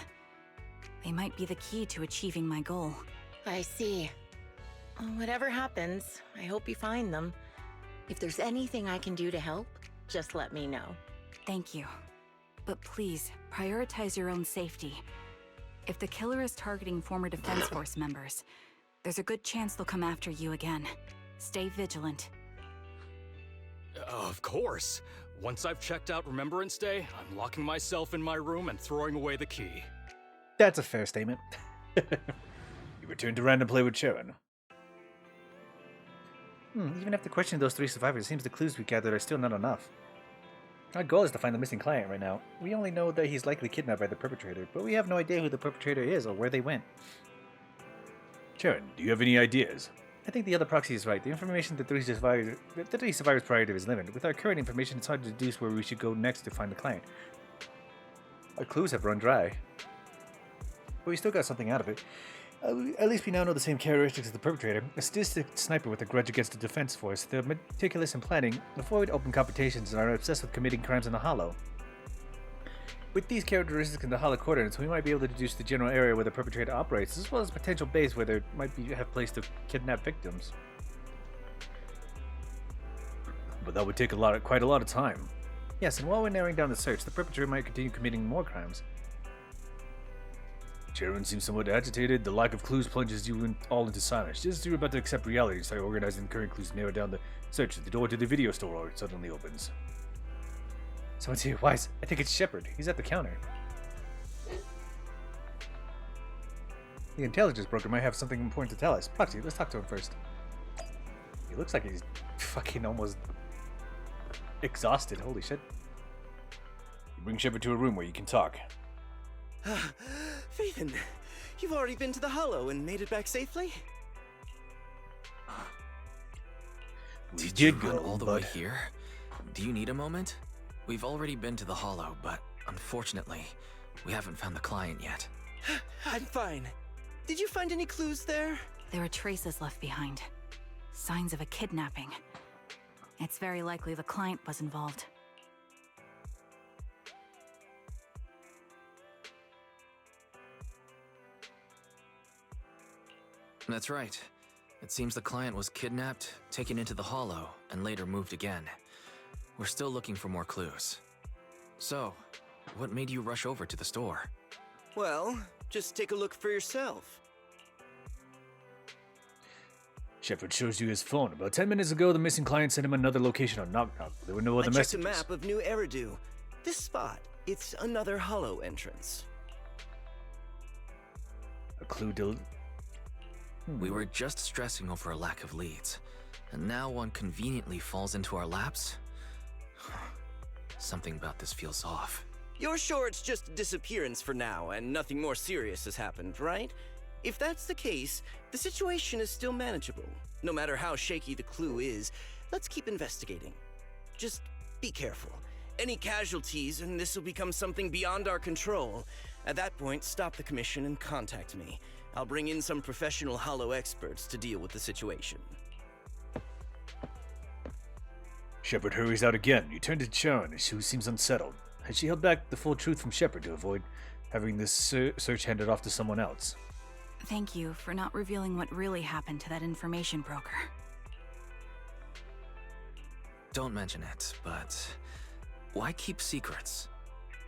They might be the key to achieving my goal. I see. Whatever happens, I hope you find them. If there's anything I can do to help, just let me know. Thank you. But please, prioritize your own safety. If the killer is targeting former Defense Force members, there's a good chance they'll come after you again. Stay vigilant. Of course. Once I've checked out Remembrance Day, I'm locking myself in my room and throwing away the key. That's a fair statement. You return to random play with Sharon. Even after questioning those three survivors, it seems the clues we gathered are still not enough. Our goal is to find the missing client right now. We only know that he's likely kidnapped by the perpetrator, but we have no idea who the perpetrator is or where they went. Sharon, do you have any ideas? I think the other proxy is right. The information the three survivors provided is limited. With our current information, it's hard to deduce where we should go next to find the client. Our clues have run dry. But we still got something out of it. At least we now know the same characteristics as the perpetrator. A sadistic sniper with a grudge against the defense force. They're meticulous in planning, avoid open competitions, and are obsessed with committing crimes in the Hollow. With these characteristics in the Hollow coordinates, we might be able to deduce the general area where the perpetrator operates, as well as a potential base where there might have place to kidnap victims. But that would take quite a lot of time. Yes, and while we're narrowing down the search, the perpetrator might continue committing more crimes. Sharon seems somewhat agitated. The lack of clues plunges you all into silence. Just as you're about to accept reality and start organizing the current clues to narrow down the search, the door to the video store suddenly opens. Someone's here. Wise. I think it's Shepard. He's at the counter. The intelligence broker might have something important to tell us. Proxy, let's talk to him first. He looks like he's fucking almost exhausted. Holy shit. You bring Shepard to a room where you can talk. Phaethon, you've already been to the Hollow and made it back safely? Did you run all the way here? Do you need a moment? We've already been to the Hollow, but unfortunately, we haven't found the client yet. I'm fine. Did you find any clues there? There are traces left behind. Signs of a kidnapping. It's very likely the client was involved. That's right. It seems the client was kidnapped, taken into the Hollow, and later moved again. We're still looking for more clues. So, what made you rush over to the store? Well, just take a look for yourself. Shepard shows you his phone. About 10 minutes ago, the missing client sent him another location on Knock Knock. There were no other messages. I checked a map of New Eridu. This spot, it's another Hollow entrance. A clue We were just stressing over a lack of leads, and now one conveniently falls into our laps? Something about this feels off. You're sure it's just a disappearance for now and nothing more serious has happened, right? If that's the case, the situation is still manageable. No matter how shaky the clue is, let's keep investigating. Just be careful. Any casualties and this will become something beyond our control. At that point, stop the commission and contact me. I'll bring in some professional Hollow experts to deal with the situation. Shepard hurries out again. You turn to Sharon, who seems unsettled. Has she held back the full truth from Shepard to avoid having this search handed off to someone else? Thank you for not revealing what really happened to that information broker. Don't mention it, but why keep secrets?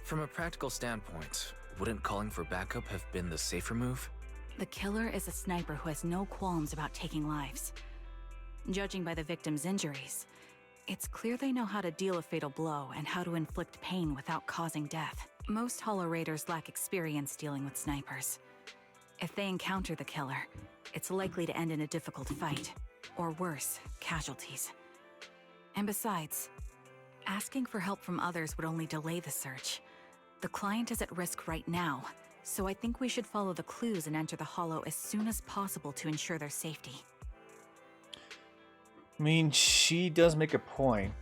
From a practical standpoint, wouldn't calling for backup have been the safer move? The killer is a sniper who has no qualms about taking lives. Judging by the victim's injuries, it's clear they know how to deal a fatal blow and how to inflict pain without causing death. Most Hollow Raiders lack experience dealing with snipers. If they encounter the killer, it's likely to end in a difficult fight, or worse, casualties. And besides, asking for help from others would only delay the search. The client is at risk right now, so I think we should follow the clues and enter the Hollow as soon as possible to ensure their safety. I mean, she does make a point.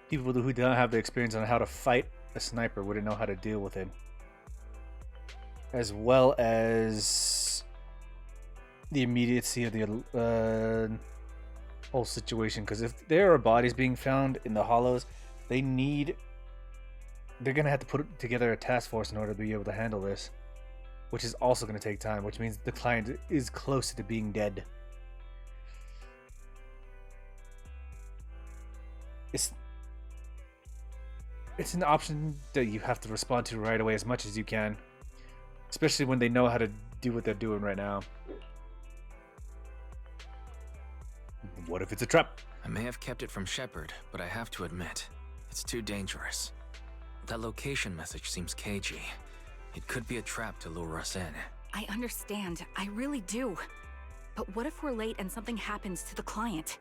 People who don't have the experience on how to fight a sniper wouldn't know how to deal with it. As well as the immediacy of the whole situation. Because if there are bodies being found in the hollows, they're going to have to put together a task force in order to be able to handle this. Which is also going to take time, which means the client is close to being dead. It's an option that you have to respond to right away as much as you can. Especially when they know how to do what they're doing right now. What if it's a trap? I may have kept it from Shepard, but I have to admit, it's too dangerous. That location message seems cagey. It could be a trap to lure us in. I understand, I really do. But what if we're late and something happens to the client?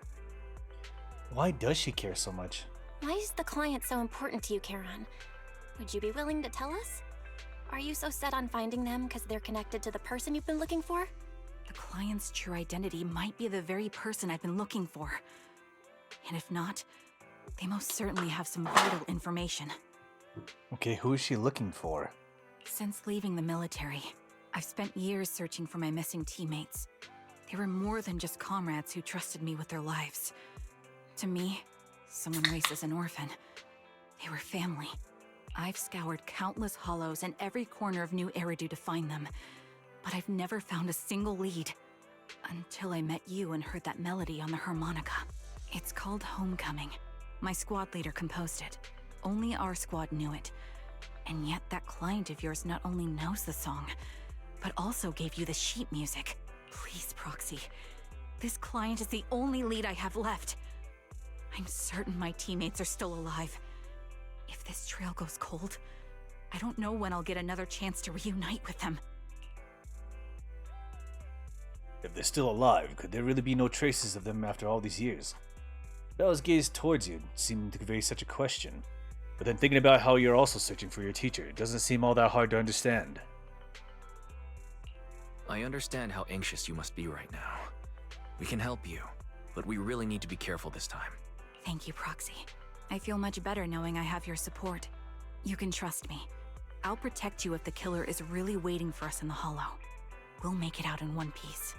Why does she care so much? Why is the client so important to you, Charon? Would you be willing to tell us? Are you so set on finding them because they're connected to the person you've been looking for? The client's true identity might be the very person I've been looking for. And if not, they most certainly have some vital information. Okay, who is she looking for? Since leaving the military, I've spent years searching for my missing teammates. They were more than just comrades who trusted me with their lives. To me, someone raised as an orphan. They were family. I've scoured countless hollows and every corner of New Eridu to find them, but I've never found a single lead. Until I met you and heard that melody on the harmonica. It's called Homecoming. My squad leader composed it. Only our squad knew it. And yet that client of yours not only knows the song, but also gave you the sheet music. Please, Proxy. This client is the only lead I have left. I'm certain my teammates are still alive. If this trail goes cold, I don't know when I'll get another chance to reunite with them. If they're still alive, could there really be no traces of them after all these years? Bella's gaze towards you seemed to convey such a question. But then thinking about how you're also searching for your teacher, it doesn't seem all that hard to understand. I understand how anxious you must be right now. We can help you, but we really need to be careful this time. Thank you, Proxy. I feel much better knowing I have your support. You can trust me. I'll protect you if the killer is really waiting for us in the Hollow. We'll make it out in one piece.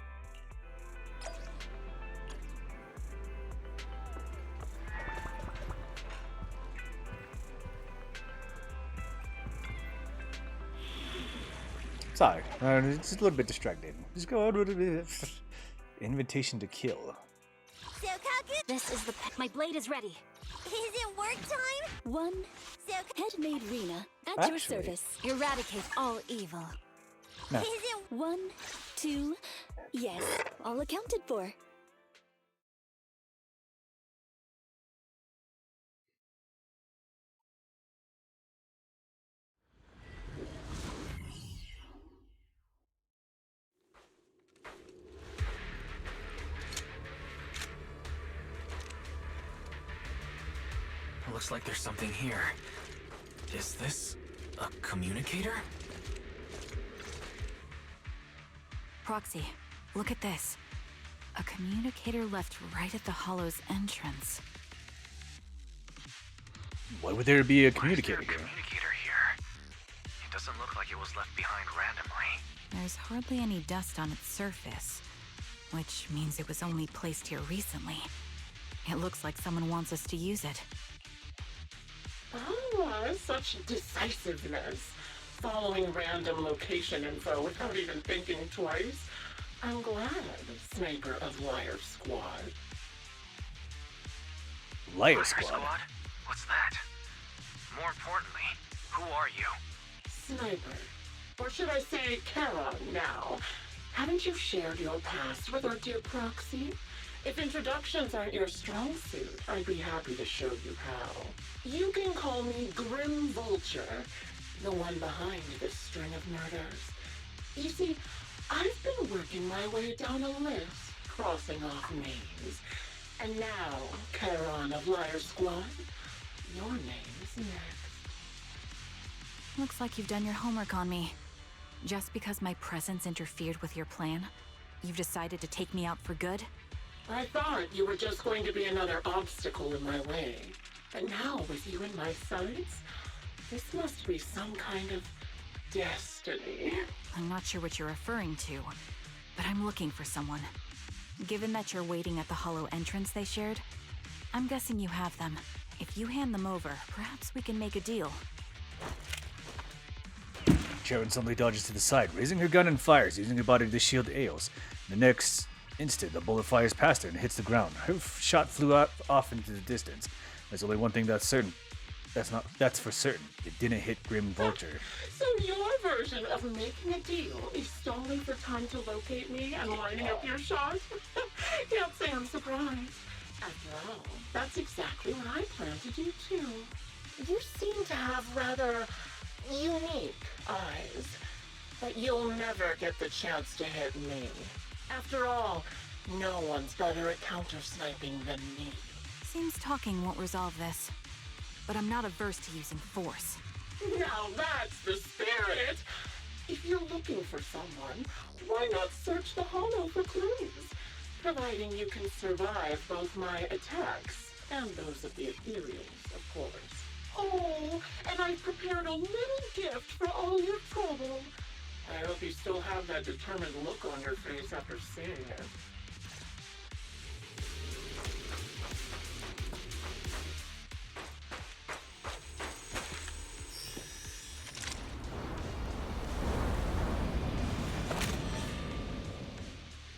Sorry, it's a little bit distracted. Just go on with it. Invitation to kill. This is the my blade is ready. Is it work time? One head-made Rena at your service. Eradicate all evil. No. Is it 1, 2, yes, all accounted for. Looks like there's something here. Is this a communicator? Proxy, look at this. A communicator left right at the Hollow's entrance. Why would there be a communicator here? It doesn't look like it was left behind randomly. There's hardly any dust on its surface, which means it was only placed here recently. It looks like someone wants us to use it. Oh, such decisiveness. Following random location info without even thinking twice. I'm glad, Sniper of Liar Squad. Liar Squad? What's that? More importantly, who are you? Sniper. Or should I say Charon now? Haven't you shared your past with our dear Proxy? If introductions aren't your strong suit, I'd be happy to show you how. You can call me Grim Vulture, the one behind this string of murders. You see, I've been working my way down a list, crossing off names. And now, Charon of Liar Squad, your name is next. Looks like you've done your homework on me. Just because my presence interfered with your plan, you've decided to take me out for good? I thought you were just going to be another obstacle in my way. But now, with you in my sights, this must be some kind of destiny. I'm not sure what you're referring to, but I'm looking for someone. Given that you're waiting at the hollow entrance they shared, I'm guessing you have them. If you hand them over, perhaps we can make a deal. Sharon suddenly dodges to the side, raising her gun and fires, using her body to shield Aos. The next instant, the bullet flies past her and hits the ground. Her shot flew off into the distance. There's only one thing that's certain. That's for certain. It didn't hit Grim Vulture. So your version of making a deal is stalling for time to locate me and lining up your shot? Can't say I'm surprised. After all, that's exactly what I plan to do too. You seem to have rather unique eyes, but you'll never get the chance to hit me. After all, no one's better at counter-sniping than me. Seems talking won't resolve this, but I'm not averse to using force. Now that's the spirit! If you're looking for someone, why not search the hollow for clues? Providing you can survive both my attacks and those of the ethereals, of course. Oh, and I've prepared a little gift for all your trouble. I hope you still have that determined look on your face after seeing it.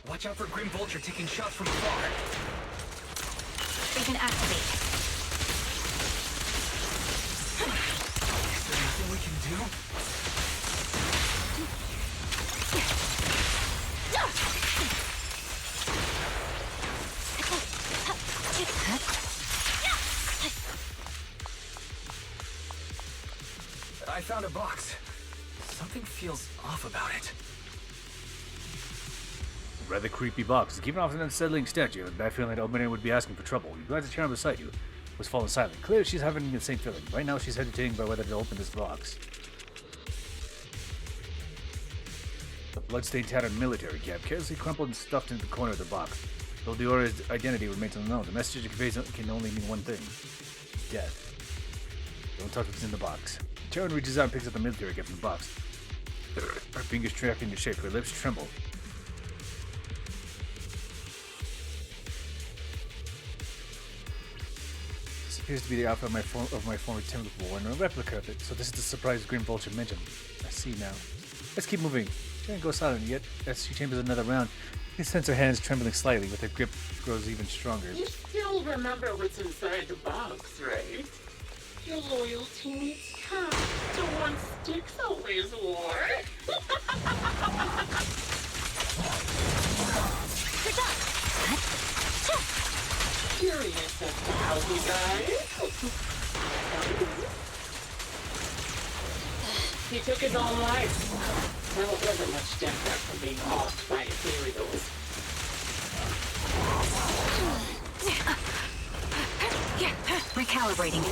Watch out for Grim Vulture taking shots from afar. They can activate. Is there anything we can do? I found a box. Something feels off about it. Rather creepy box. Keeping off an unsettling stench. You have a bad feeling that opening would be asking for trouble. You glance at Sharon beside you, was fallen silent. Clearly she's having the same feeling. Right now she's hesitating about whether to open this box. The bloodstained tattered military cap, carelessly crumpled and stuffed into the corner of the box. Though the Aura's identity remains unknown, the message it conveys can only mean one thing. Death. Don't touch what's in the box. Sharon reaches out and picks up the military cap from the box. Her fingers tracking the shape, her lips tremble. This appears to be the outfit of my former temple and a replica of it, so this is the surprise Grim Vulture mentioned. I see now. Let's keep moving. Sharon goes silent, yet as she chambers another round, you sense her hands trembling slightly, with her grip grows even stronger. You still remember what's inside the box, right? Your loyalty meets count. So one sticks always war. Curious as to how he died. He took his own life. Well, it wasn't much different from being mocked by ethereals. Recalibrating.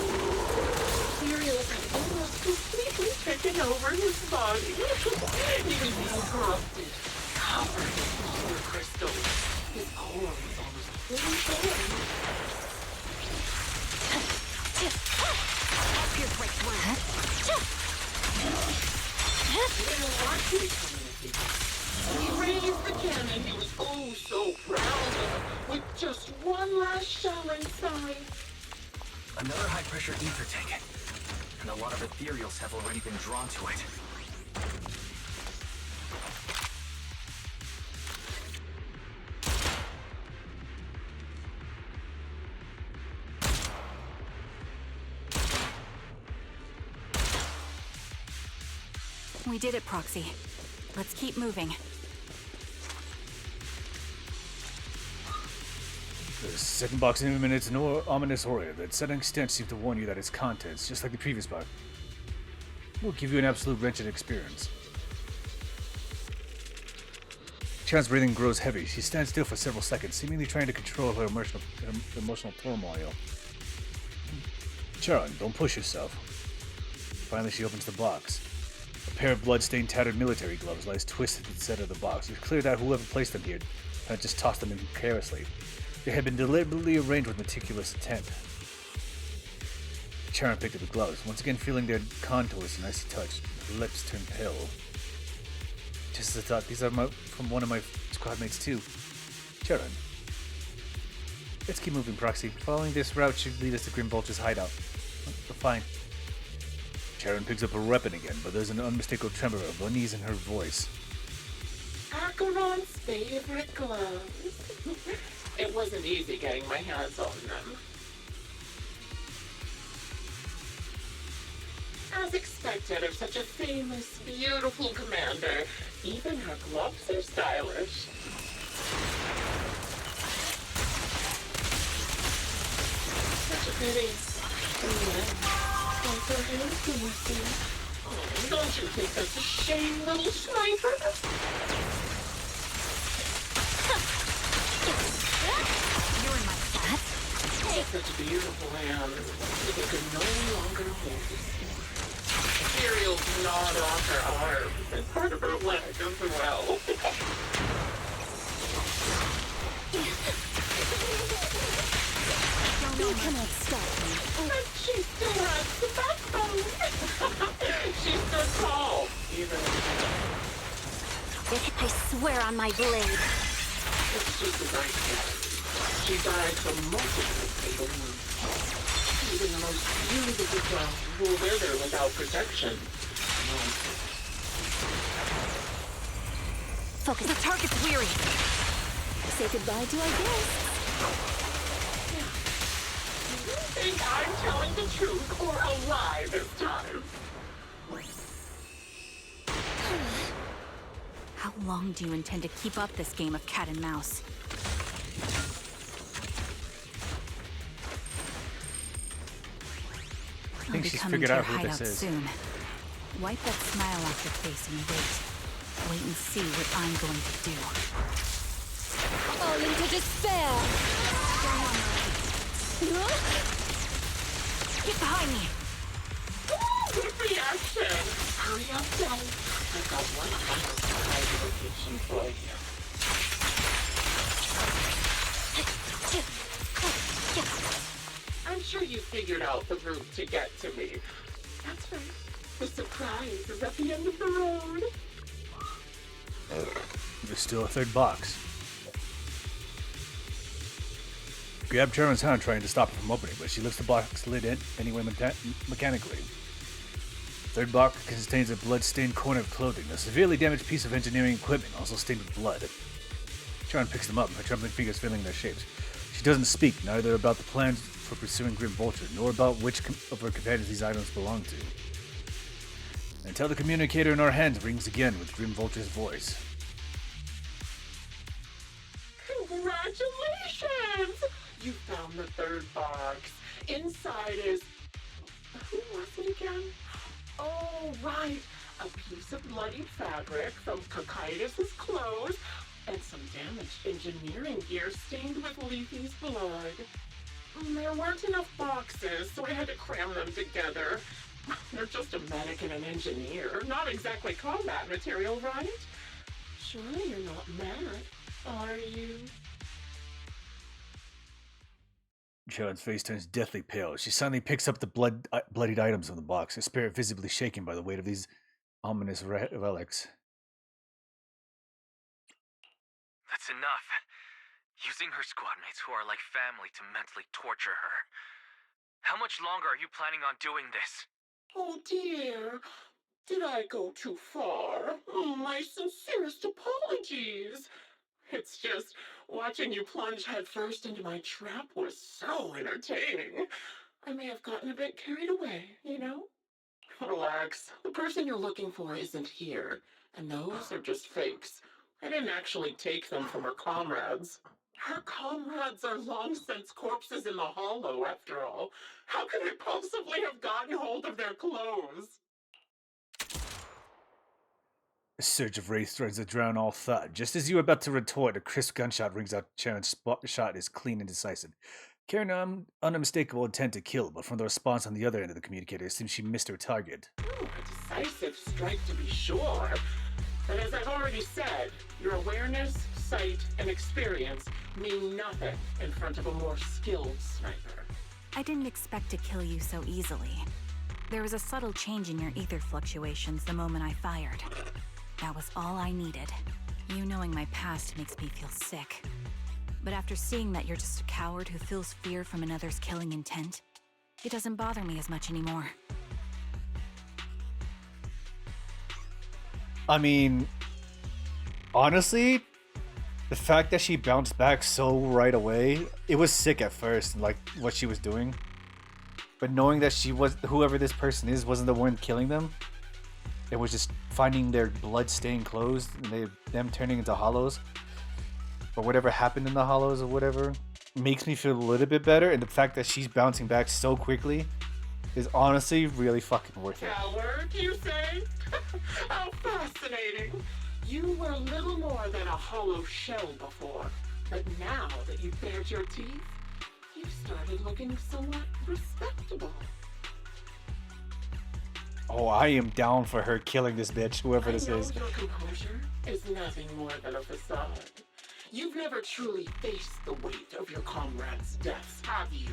Ethereals had almost completely taken over his body. He was being corrupted, covered in pure crystals. His core was almost fully gone. Pierce right through. He didn't want to become an ethereal. He raised the cannon he was oh so proud of, with just one last shell inside. Another high-pressure ether tank. And a lot of ethereals have already been drawn to it. We did it, Proxy. Let's keep moving. The second box emits an ominous aura that to an extent seems to warn you that its contents, just like the previous box, will give you an absolute wretched experience. Sharon's breathing grows heavy. She stands still for several seconds, seemingly trying to control her emotional turmoil. Sharon, don't push yourself. Finally, she opens the box. A pair of blood-stained, tattered military gloves lies twisted to the center of the box. It's clear that whoever placed them here had just tossed them in carelessly. They had been deliberately arranged with meticulous intent. Sharon picked up the gloves, once again feeling their contours and icy touch. Her lips turned pale. Just as I thought, these are from one of my squad mates too. Sharon. Let's keep moving, Proxy. Following this route should lead us to Grim Vulture's hideout. We're fine. Sharon picks up her weapon again, but there's an unmistakable tremor of unease in her voice. Acheron's favorite gloves. It wasn't easy getting my hands on them. As expected of such a famous, beautiful commander, even her gloves are stylish. Such a pity. Like her hands too messy. Oh, don't you think that's a shame, little sniper? You're in my set. Such beautiful hands. They could no longer hold this. Cereal's gnawed off her arm and part of her leg as well. You cannot stop me. But she still has the backbone. She stood tall, even. I swear on my blade. It's just as I said. She died from multiple fatal wounds. Even the most beautiful flower will wither without protection. Focus. The target's weary. Say goodbye to our guests. Do you think I'm telling the truth or a lie this time? How long do you intend to keep up this game of cat and mouse? I think she's figured out who this is. Soon. Wipe that smile off your face and wait. Wait and see what I'm going to do. Fall into despair. Get behind me! Good reaction! Hurry up, Dad. I've got one final surprise location for you. I'm sure you figured out the route to get to me. That's right. The surprise is at the end of the road. There's still a third box. Grab Sharon's hand, trying to stop her from opening, but she lifts the box lid in anyway mechanically. Third box contains a blood-stained corner of clothing, a severely damaged piece of engineering equipment, also stained with blood. Sharon picks them up, her trembling fingers feeling their shapes. She doesn't speak, neither about the plans for pursuing Grim Vulture, nor about which of her companions these items belong to. Until the communicator in our hands rings again with Grim Vulture's voice. Congratulations! You found the third box. Inside is... Who was it again? Oh, right. A piece of bloody fabric from Cocytus's clothes and some damaged engineering gear stained with Leafy's blood. There weren't enough boxes, so I had to cram them together. They're just a medic and an engineer, not exactly combat material, right? Surely you're not mad, are you? Sharon's face turns deathly pale. She suddenly picks up the bloodied items from the box, her spirit visibly shaken by the weight of these ominous relics. That's enough. Using her squadmates who are like family to mentally torture her. How much longer are you planning on doing this? Oh dear, did I go too far? My sincerest apologies. It's just, watching you plunge headfirst into my trap was so entertaining. I may have gotten a bit carried away, you know? Relax. The person you're looking for isn't here, and those are just fakes. I didn't actually take them from her comrades. Her comrades are long since corpses in the hollow, after all. How could I possibly have gotten hold of their clothes? A surge of wraith threads that drown all thought. Just as you are about to retort, a crisp gunshot rings out. Sharon's shot is clean and decisive. Carrying unmistakable intent to kill, but from the response on the other end of the communicator, it seems she missed her target. A decisive strike to be sure. But as I've already said, your awareness, sight, and experience mean nothing in front of a more skilled sniper. I didn't expect to kill you so easily. There was a subtle change in your ether fluctuations the moment I fired. That was all I needed. You knowing my past makes me feel sick. But after seeing that you're just a coward who feels fear from another's killing intent, it doesn't bother me as much anymore. I mean, honestly, the fact that she bounced back so right away, it was sick at first, like what she was doing. But knowing that she was, whoever this person is, wasn't the one killing them, it was just finding their blood-stained clothes and them turning into hollows, or whatever happened in the hollows or whatever, makes me feel a little bit better. And the fact that she's bouncing back so quickly is honestly really fucking worth it. Coward, you say? How fascinating. You were little more than a hollow shell before, but now that you've bared your teeth, you've started looking somewhat respectable. Oh, I am down for her killing this bitch, whoever this is. Your composure is nothing more than a facade. You've never truly faced the weight of your comrades' deaths, have you?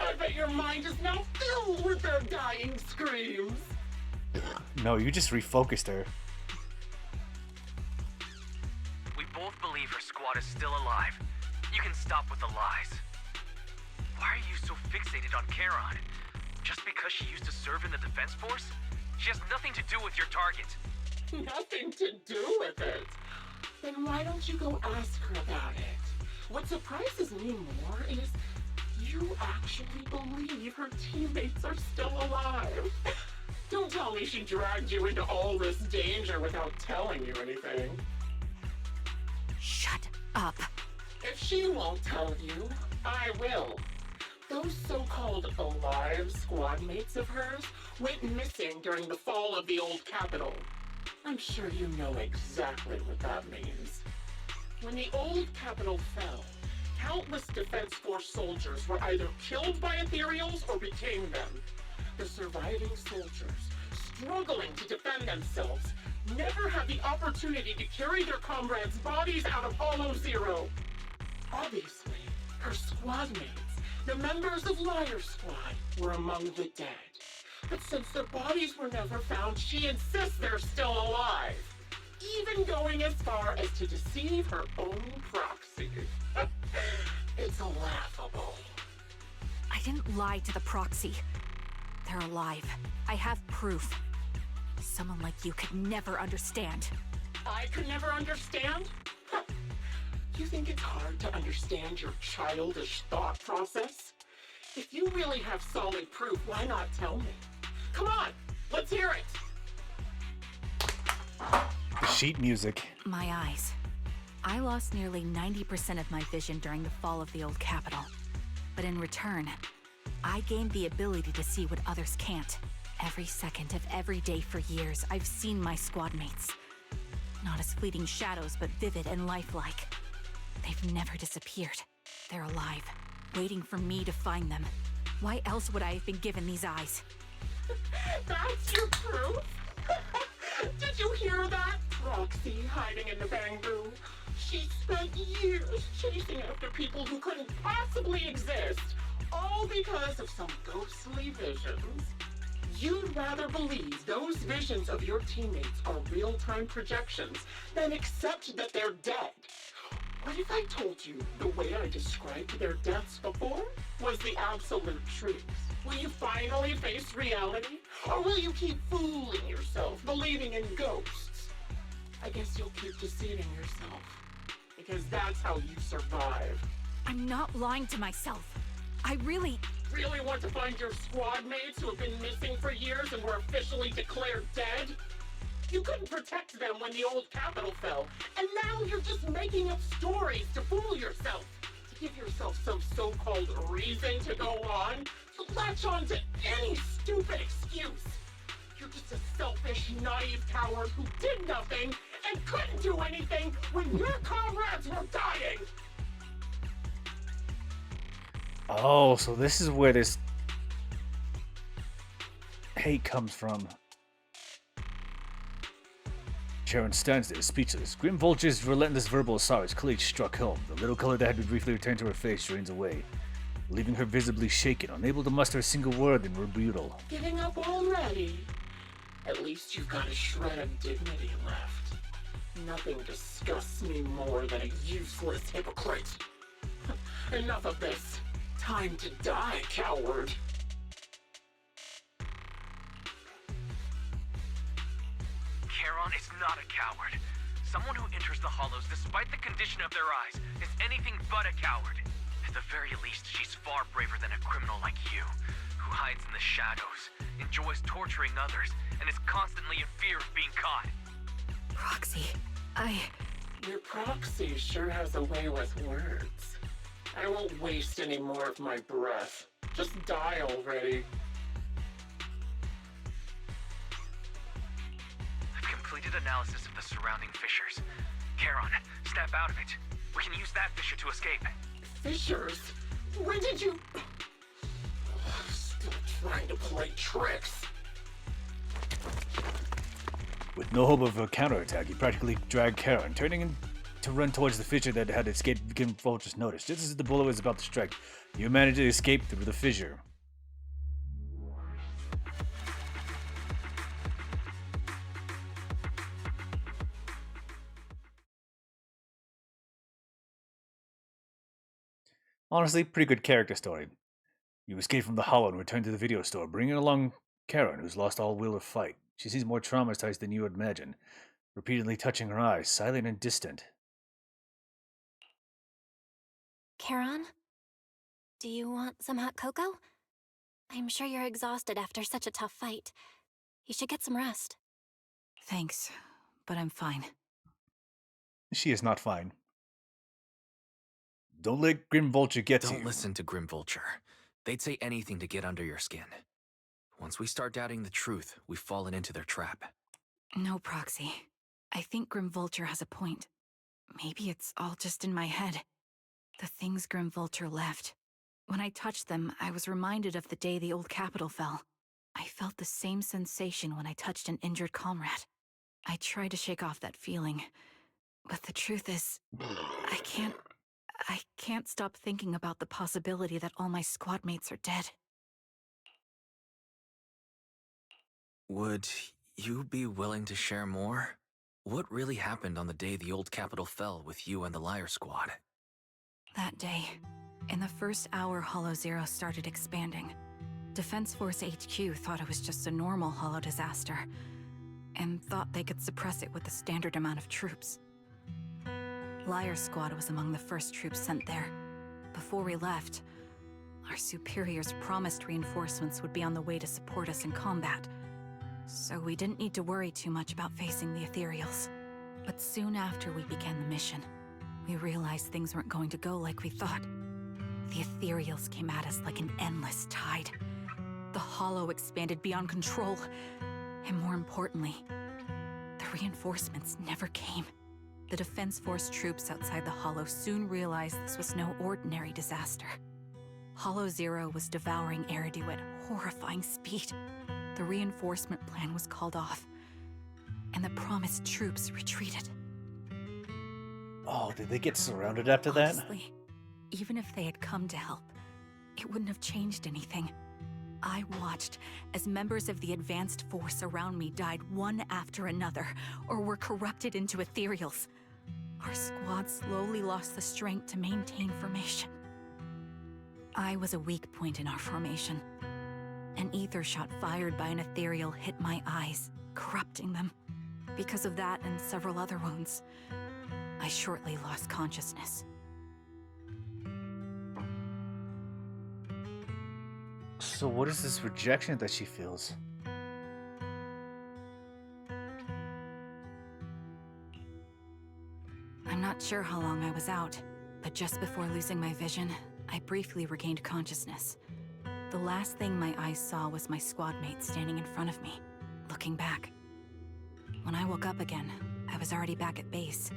I bet your mind is now filled with their dying screams. No, you just refocused her. We both believe her squad is still alive. You can stop with the lies. Why are you so fixated on Charon? Just because she used to serve in the defense force? She has nothing to do with your target. Nothing to do with it? Then why don't you go ask her about it? What surprises me more is you actually believe her teammates are still alive. Don't tell me she dragged you into all this danger without telling you anything. Shut up. If she won't tell you, I will. Those so-called alive squad mates of hers went missing during the fall of the old capital. I'm sure you know exactly what that means. When the old capital fell, countless Defense Force soldiers were either killed by ethereals or became them. The surviving soldiers, struggling to defend themselves, never had the opportunity to carry their comrades' bodies out of Hollow Zero. Obviously, her squad mates, the members of Liar Squad, were among the dead. But since their bodies were never found, she insists they're still alive, even going as far as to deceive her own proxy. It's laughable. I didn't lie to the proxy. They're alive. I have proof. Someone like you could never understand. I could never understand? You think it's hard to understand your childish thought process? If you really have solid proof, why not tell me? Come on, let's hear it! Sheet music. My eyes. I lost nearly 90% of my vision during the fall of the old capital. But in return, I gained the ability to see what others can't. Every second of every day for years, I've seen my squad mates. Not as fleeting shadows, but vivid and lifelike. They've never disappeared. They're alive, waiting for me to find them. Why else would I have been given these eyes? That's your proof? Did you hear that? Proxy hiding in the bamboo. She spent years chasing after people who couldn't possibly exist, all because of some ghostly visions. You'd rather believe those visions of your teammates are real-time projections than accept that they're dead. What if I told you the way I described their deaths before was the absolute truth? Will you finally face reality? Or will you keep fooling yourself, believing in ghosts? I guess you'll keep deceiving yourself, because that's how you survive. I'm not lying to myself. Really want to find your squad mates who have been missing for years and were officially declared dead? You couldn't protect them when the old capital fell, and now you're just making up stories to fool yourself, to give yourself some so-called reason to go on, to latch on to any stupid excuse. You're just a selfish, naive coward who did nothing and couldn't do anything when your comrades were dying! Oh, so this is where this hate comes from. Sharon stands there, speechless. Grim Vulture's relentless verbal assaults clearly struck home. The little color that had been briefly returned to her face drains away, leaving her visibly shaken, unable to muster a single word in rebuttal. Giving up already? At least you've got a shred of dignity left. Nothing disgusts me more than a useless hypocrite. Enough of this. Time to die, coward. Charon is not a coward. Someone who enters the Hollows despite the condition of their eyes is anything but a coward. At the very least, she's far braver than a criminal like you, who hides in the shadows, enjoys torturing others, and is constantly in fear of being caught. Proxy, Your proxy sure has a way with words. I won't waste any more of my breath. Just die already. I've completed analysis of the surrounding fissures. Charon, snap out of it. We can use that fissure to escape. Fissures? When did you... Still trying to play tricks. With no hope of a counterattack, he practically dragged Charon, turning in to run towards the fissure that had escaped Grim Vulture's notice. Just as the bullet was about to strike, you managed to escape through the fissure. Honestly, pretty good character story. You escape from the Hollow and return to the video store, bringing along Charon, who's lost all will of fight. She seems more traumatized than you would imagine, repeatedly touching her eyes, silent and distant. Charon? Do you want some hot cocoa? I'm sure you're exhausted after such a tough fight. You should get some rest. thanks, but I'm fine. She is not fine. Don't let Grim Vulture get to you. Don't listen to Grim Vulture. They'd say anything to get under your skin. Once we start doubting the truth, we've fallen into their trap. No, Proxy. I think Grim Vulture has a point. Maybe it's all just in my head. The things Grim Vulture left. When I touched them, I was reminded of the day the old capital fell. I felt the same sensation when I touched an injured comrade. I tried to shake off that feeling, but the truth is, I can't stop thinking about the possibility that all my squad mates are dead. Would you be willing to share more? What really happened on the day the old capital fell with you and the Liar Squad? That day, in the first hour Hollow Zero started expanding, Defense Force HQ thought it was just a normal Hollow disaster, and thought they could suppress it with a standard amount of troops. Liar Squad was among the first troops sent there. Before we left, our superiors promised reinforcements would be on the way to support us in combat, so we didn't need to worry too much about facing the Ethereals. But soon after we began the mission, we realized things weren't going to go like we thought. The Ethereals came at us like an endless tide. The Hollow expanded beyond control, and more importantly, the reinforcements never came. The Defense Force troops outside the Hollow soon realized this was no ordinary disaster. Hollow Zero was devouring Eridu at horrifying speed. The reinforcement plan was called off, and the promised troops retreated. Oh, did they get surrounded after that? Honestly, even if they had come to help, it wouldn't have changed anything. I watched as members of the advanced force around me died one after another, or were corrupted into ethereals. Our squad slowly lost the strength to maintain formation. I was a weak point in our formation. An ether shot fired by an ethereal hit my eyes, corrupting them. Because of that and several other wounds, I shortly lost consciousness. So what is this rejection that she feels? I'm not sure how long I was out, but just before losing my vision, I briefly regained consciousness. The last thing my eyes saw was my squad mate standing in front of me, looking back. When I woke up again, I was already back at base.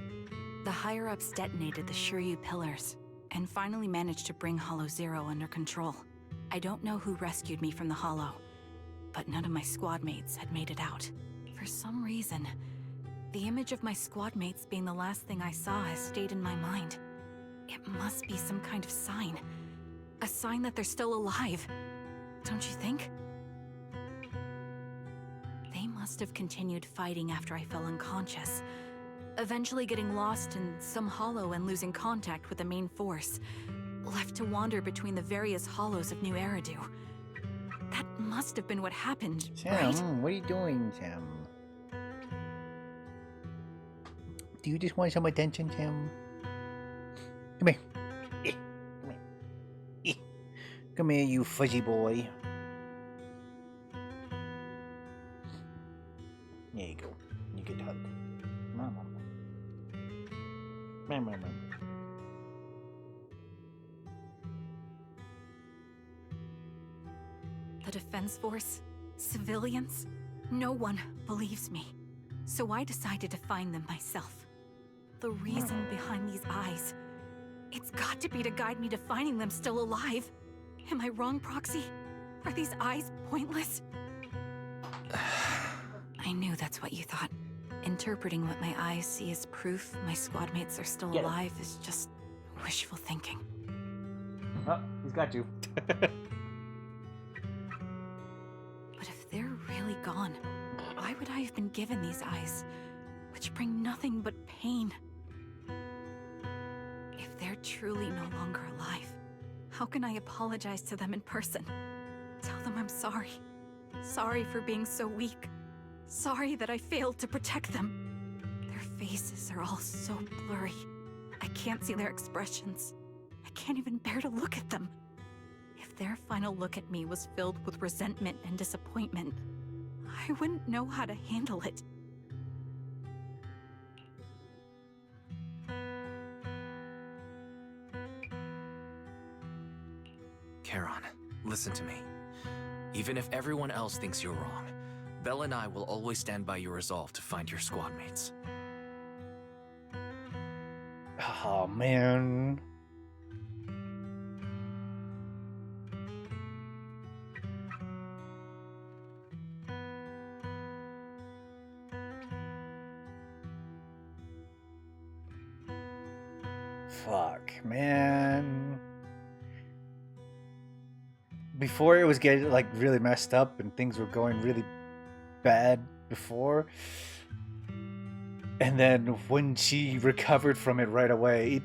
The higher-ups detonated the Shiryu pillars, and finally managed to bring Hollow Zero under control. I don't know who rescued me from the Hollow, but none of my squad mates had made it out. For some reason, the image of my squad mates being the last thing I saw has stayed in my mind. It must be some kind of sign. A sign that they're still alive. Don't you think? They must have continued fighting after I fell unconscious, eventually getting lost in some hollow and losing contact with the main force, left to wander between the various hollows of New Eridu. That must have been what happened, Sam, right? what are you doing, Sam? Do you just want some attention, Sam? Come here. Come here. Come here, you fuzzy boy. There you go. You get hugged. Mama. Mama. The Defense Force? Civilians? No one believes me. So I decided to find them myself. The reason behind these eyes. It's got to be to guide me to finding them still alive. Am I wrong, Proxy? Are these eyes pointless? I knew that's what you thought. Interpreting what my eyes see as proof my squad mates are still alive is just wishful thinking. Oh, he's got you. But if they're really gone, why would I have been given these eyes, which bring nothing but pain? If they're truly no longer alive, how can I apologize to them in person? Tell them I'm sorry. Sorry for being so weak. Sorry that I failed to protect them. Their faces are all so blurry. I can't see their expressions. I can't even bear to look at them. If their final look at me was filled with resentment and disappointment, I wouldn't know how to handle it. Charon, listen to me. Even if everyone else thinks you're wrong, Belle and I will always stand by your resolve to find your squad mates. Oh, man. Fuck, man. Before it was getting like really messed up and things were going really bad before. And then when she recovered from it right away,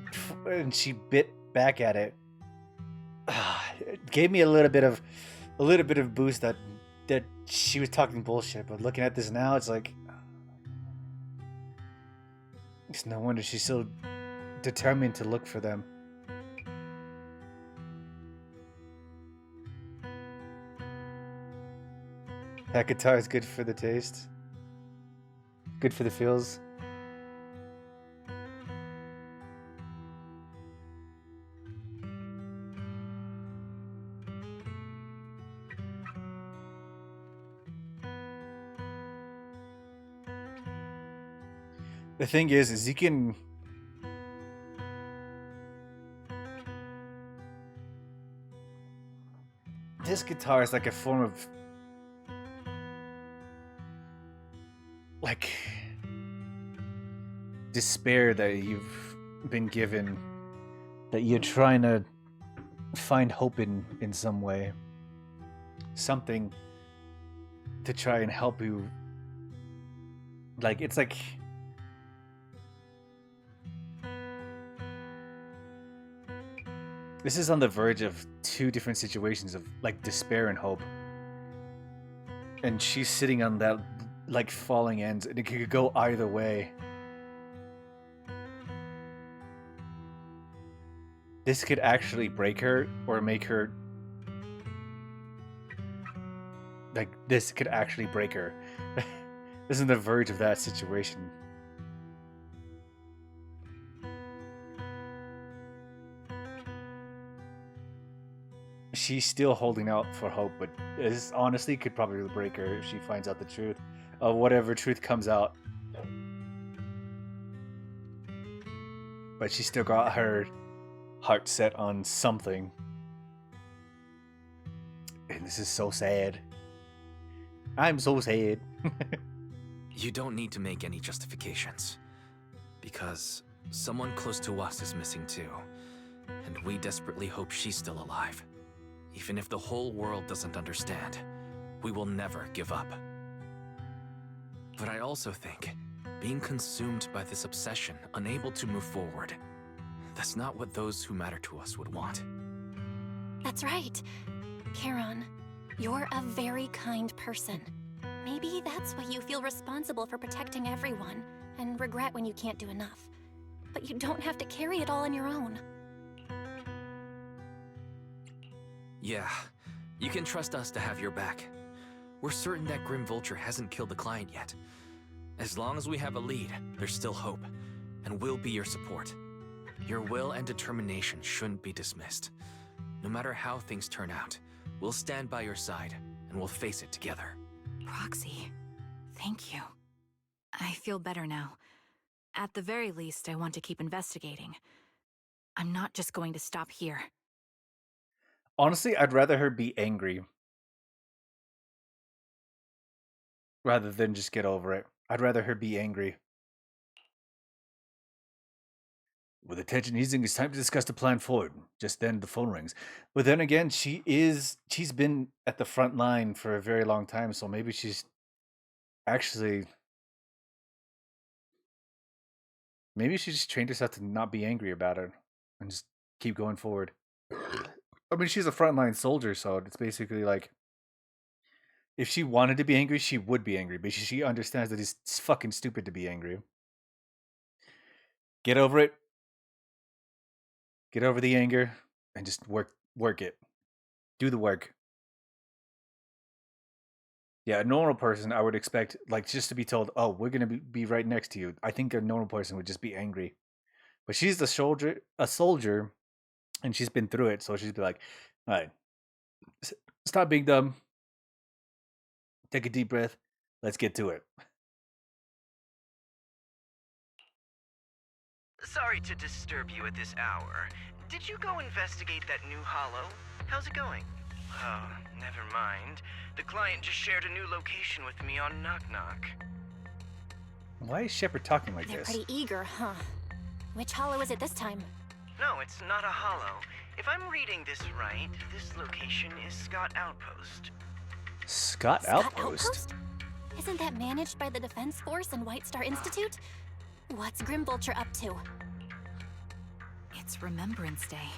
and she bit back at it, it gave me a little bit of boost that she was talking bullshit. But looking at this now, it's like, it's no wonder she's so determined to look for them. That guitar is good for the taste. Good for the feels. The thing is you can... This guitar is like a form of... like... despair that you've been given. That you're trying to find hope in some way. Something to try and help you. Like, it's like... This is on the verge of two different situations of, like, despair and hope. And she's sitting on that, like, falling end, and it could go either way. This could actually break her, or make her like this could actually break her. This is on the verge of that situation. She's still holding out for hope, but this honestly could probably break her if she finds out the truth. Whatever truth comes out. But she still got her heart set on something. And this is so sad. I'm so sad. You don't need to make any justifications. Because someone close to us is missing too. And we desperately hope she's still alive. Even if the whole world doesn't understand, we will never give up. But I also think, being consumed by this obsession, unable to move forward, that's not what those who matter to us would want. That's right. Charon, you're a very kind person. Maybe that's why you feel responsible for protecting everyone, and regret when you can't do enough. But you don't have to carry it all on your own. Yeah, you can trust us to have your back. We're certain that Grim Vulture hasn't killed the client yet. As long as we have a lead, there's still hope, and we'll be your support. Your will and determination shouldn't be dismissed. No matter how things turn out, we'll stand by your side, and we'll face it together. Proxy, thank you. I feel better now. At the very least, I want to keep investigating. I'm not just going to stop here. Honestly, I'd rather her be angry. Rather than just get over it. I'd rather her be angry. With attention easing, it's time to discuss the plan forward. Just then the phone rings. But then again, she's been at the front line for a very long time, so maybe she's actually maybe she just trained herself to not be angry about it and just keep going forward. I mean, she's a frontline soldier, so it's basically like if she wanted to be angry, she would be angry, but she understands that it's fucking stupid to be angry. Get over it. Get over the anger and just work it. Do the work. Yeah, a normal person, I would expect, like, just to be told, oh, we're going to be right next to you. I think a normal person would just be angry. But she's a soldier, and she's been through it, so she'd be like, all right, stop being dumb. Take a deep breath. Let's get to it. Sorry to disturb you at this hour. Did you go investigate that new hollow? How's it going? Oh, never mind. The client just shared a new location with me on Knock Knock. Why is Shepard talking like They're this? pretty eager, huh? Which hollow is it this time? No, it's not a hollow. If I'm reading this right, this location is Scott Outpost. Scott Outpost? Isn't that managed by the Defense Force and White Star Institute? What's Grim Vulture up to? It's Remembrance Day.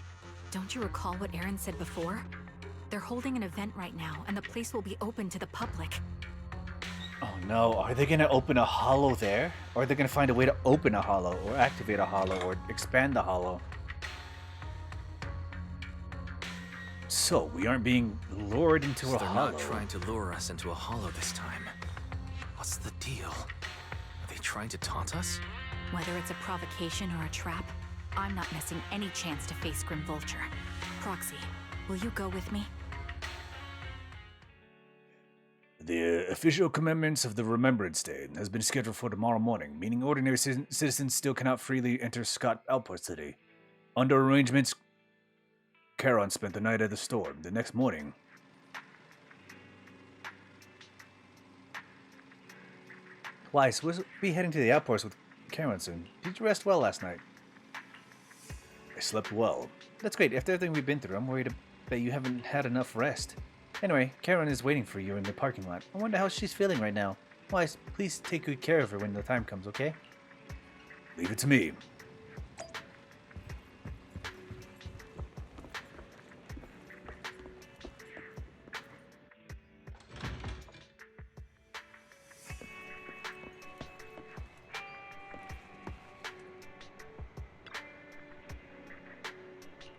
Don't you recall what Aaron said before? They're holding an event right now, and the place will be open to the public. Oh no, are they going to open a hollow there? Or are they going to find a way to open a hollow, or activate a hollow, or expand the hollow? So, we aren't being lured into a They're hollow. not trying to lure us into a hollow this time. What's the deal? Are they trying to taunt us? Whether it's a provocation or a trap, I'm not missing any chance to face Grim Vulture. Proxy, will you go with me? The official commemoration of the Remembrance Day has been scheduled for tomorrow morning, meaning ordinary citizens still cannot freely enter Scott Outpost today. Under arrangements, Charon spent the night at the store. The next morning, Weiss, we'll be heading to the outpost with Charon soon. Did you rest well last night? I slept well. That's great. After everything we've been through, I'm worried that you haven't had enough rest. Anyway, Charon is waiting for you in the parking lot. I wonder how she's feeling right now. Weiss, please take good care of her when the time comes, okay? Leave it to me.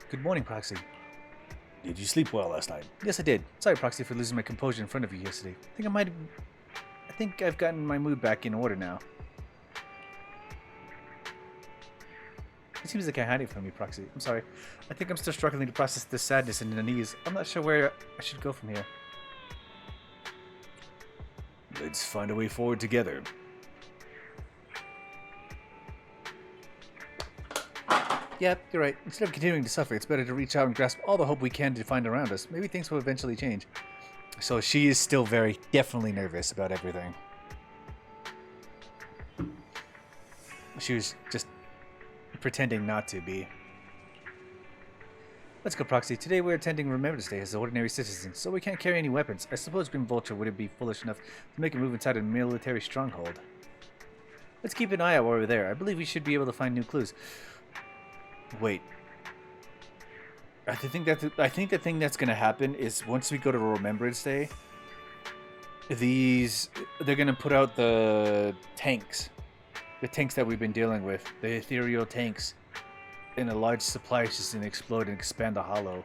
Good morning, Proxy. Did you sleep well last night? Yes, I did. Sorry, Proxy, for losing my composure in front of you yesterday. I think I've gotten my mood back in order now. It seems like I hide it from you, Proxy. I'm sorry. I think I'm still struggling to process this sadness and unease. I'm not sure where I should go from here. Let's find a way forward together. Yeah, you're right. Instead of continuing to suffer, it's better to reach out and grasp all the hope we can to find around us. Maybe things will eventually change. So she is still definitely nervous about everything. She was just pretending not to be. Let's go, Proxy. Today we're attending Remembrance Day as ordinary citizens, so we can't carry any weapons. I suppose Grim Vulture wouldn't be foolish enough to make a move inside a military stronghold. Let's keep an eye out while we're there. I believe we should be able to find new clues. Wait. I think the thing that's gonna happen is once we go to Remembrance Day, they're gonna put out the tanks that we've been dealing with, the ethereal tanks, in a large supply just gonna explode and expand the hollow.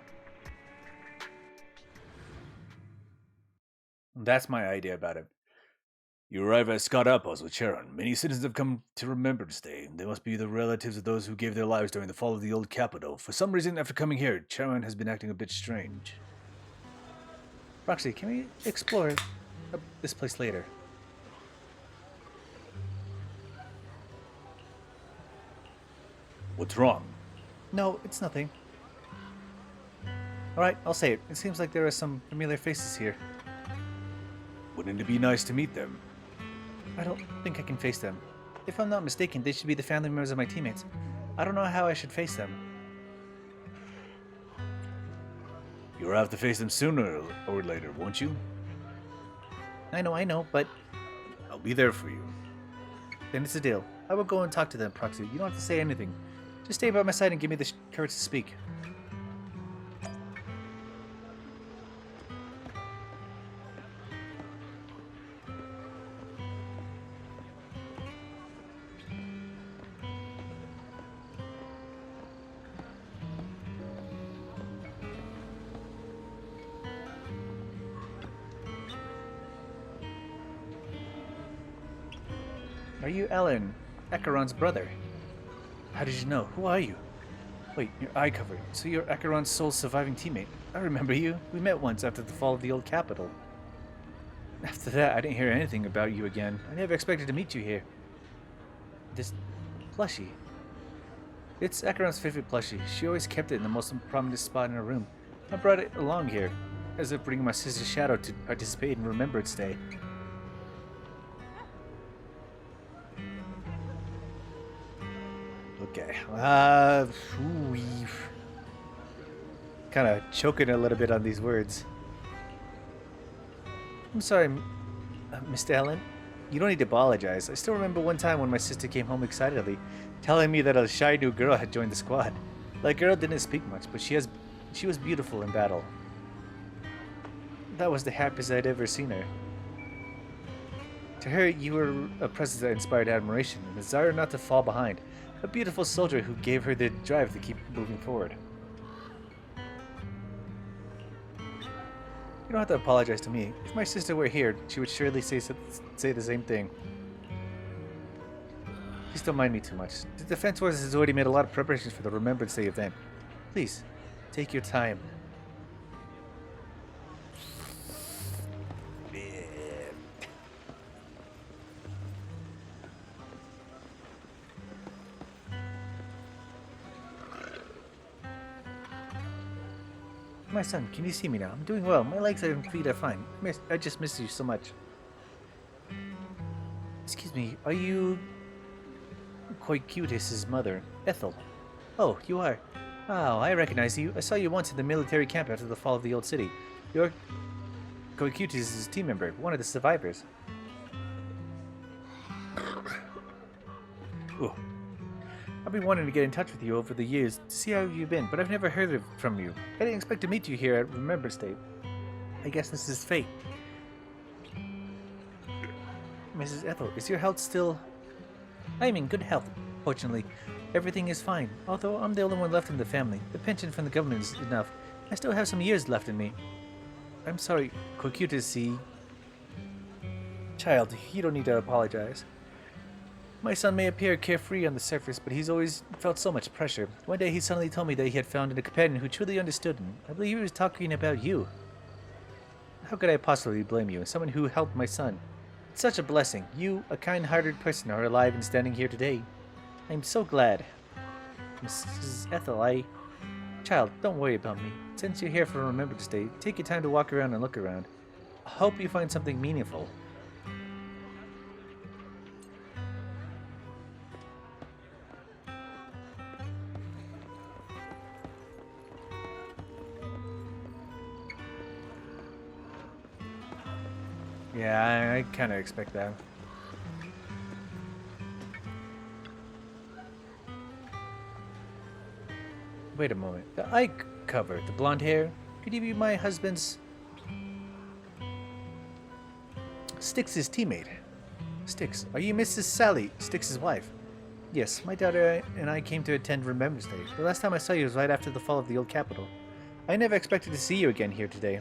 That's my idea about it. You arrive at Scott Outpost with Charon. Many citizens have come to Remembrance Day. They must be the relatives of those who gave their lives during the fall of the old capital. For some reason, after coming here, Charon has been acting a bit strange. Roxy, can we explore this place later? What's wrong? No, it's nothing. Alright, I'll say it. It seems like there are some familiar faces here. Wouldn't it be nice to meet them? I don't think I can face them. If I'm not mistaken, they should be the family members of my teammates. I don't know how I should face them. You'll have to face them sooner or later, won't you? I know, but I'll be there for you. Then it's a deal. I will go and talk to them, Proxy. You don't have to say anything. Just stay by my side and give me the courage to speak. Are you Ellen, Acheron's brother? How did you know? Who are you? Wait, your eye covered. So you're Acheron's sole surviving teammate. I remember you. We met once after the fall of the old capital. After that, I didn't hear anything about you again. I never expected to meet you here. This plushie. It's Acheron's favorite plushie. She always kept it in the most prominent spot in her room. I brought it along here, as if bringing my sister Shadow to participate in Remembrance Day. Okay, kind of choking a little bit on these words. I'm sorry, Mr. Ellen. You don't need to apologize. I still remember one time when my sister came home excitedly, telling me that a shy new girl had joined the squad. That girl didn't speak much, but she was beautiful in battle. That was the happiest I'd ever seen her. To her, you were a presence that inspired admiration and a desire not to fall behind. A beautiful soldier who gave her the drive to keep moving forward. You don't have to apologize to me. If my sister were here, she would surely say the same thing. Please don't mind me too much. The Defense Force has already made a lot of preparations for the Remembrance Day event. Please, take your time. My son, can you see me now? I'm doing well. My legs and feet are fine. I just miss you so much. Excuse me, are you Coicutus' mother, Ethel? Oh, you are. Oh, I recognize you. I saw you once in the military camp after the fall of the old city. You're Coicutus' team member, one of the survivors. Ooh. I've been wanting to get in touch with you over the years to see how you've been, but I've never heard from you. I didn't expect to meet you here at Remembrance Day. I guess this is fate. Mrs. Ethel, is your health still... I'm in good health, fortunately. Everything is fine, although I'm the only one left in the family. The pension from the government is enough, I still have some years left in me. I'm sorry, Kokyuta-see. Child, you don't need to apologize. My son may appear carefree on the surface, but he's always felt so much pressure. One day he suddenly told me that he had found a companion who truly understood him. I believe he was talking about you. How could I possibly blame you? Someone who helped my son. It's such a blessing. You, a kind-hearted person, are alive and standing here today. I'm so glad. Mrs. Ethel, Child, don't worry about me. Since you're here for Remembrance Day, take your time to walk around and look around. I hope you find something meaningful. Yeah, I kind of expect that. Wait a moment. The eye cover, the blonde hair, could he be my husband's... Styx's teammate? Styx, are you Mrs. Sally, Styx's wife? Yes, my daughter and I came to attend Remembrance Day. The last time I saw you was right after the fall of the old capital. I never expected to see you again here today.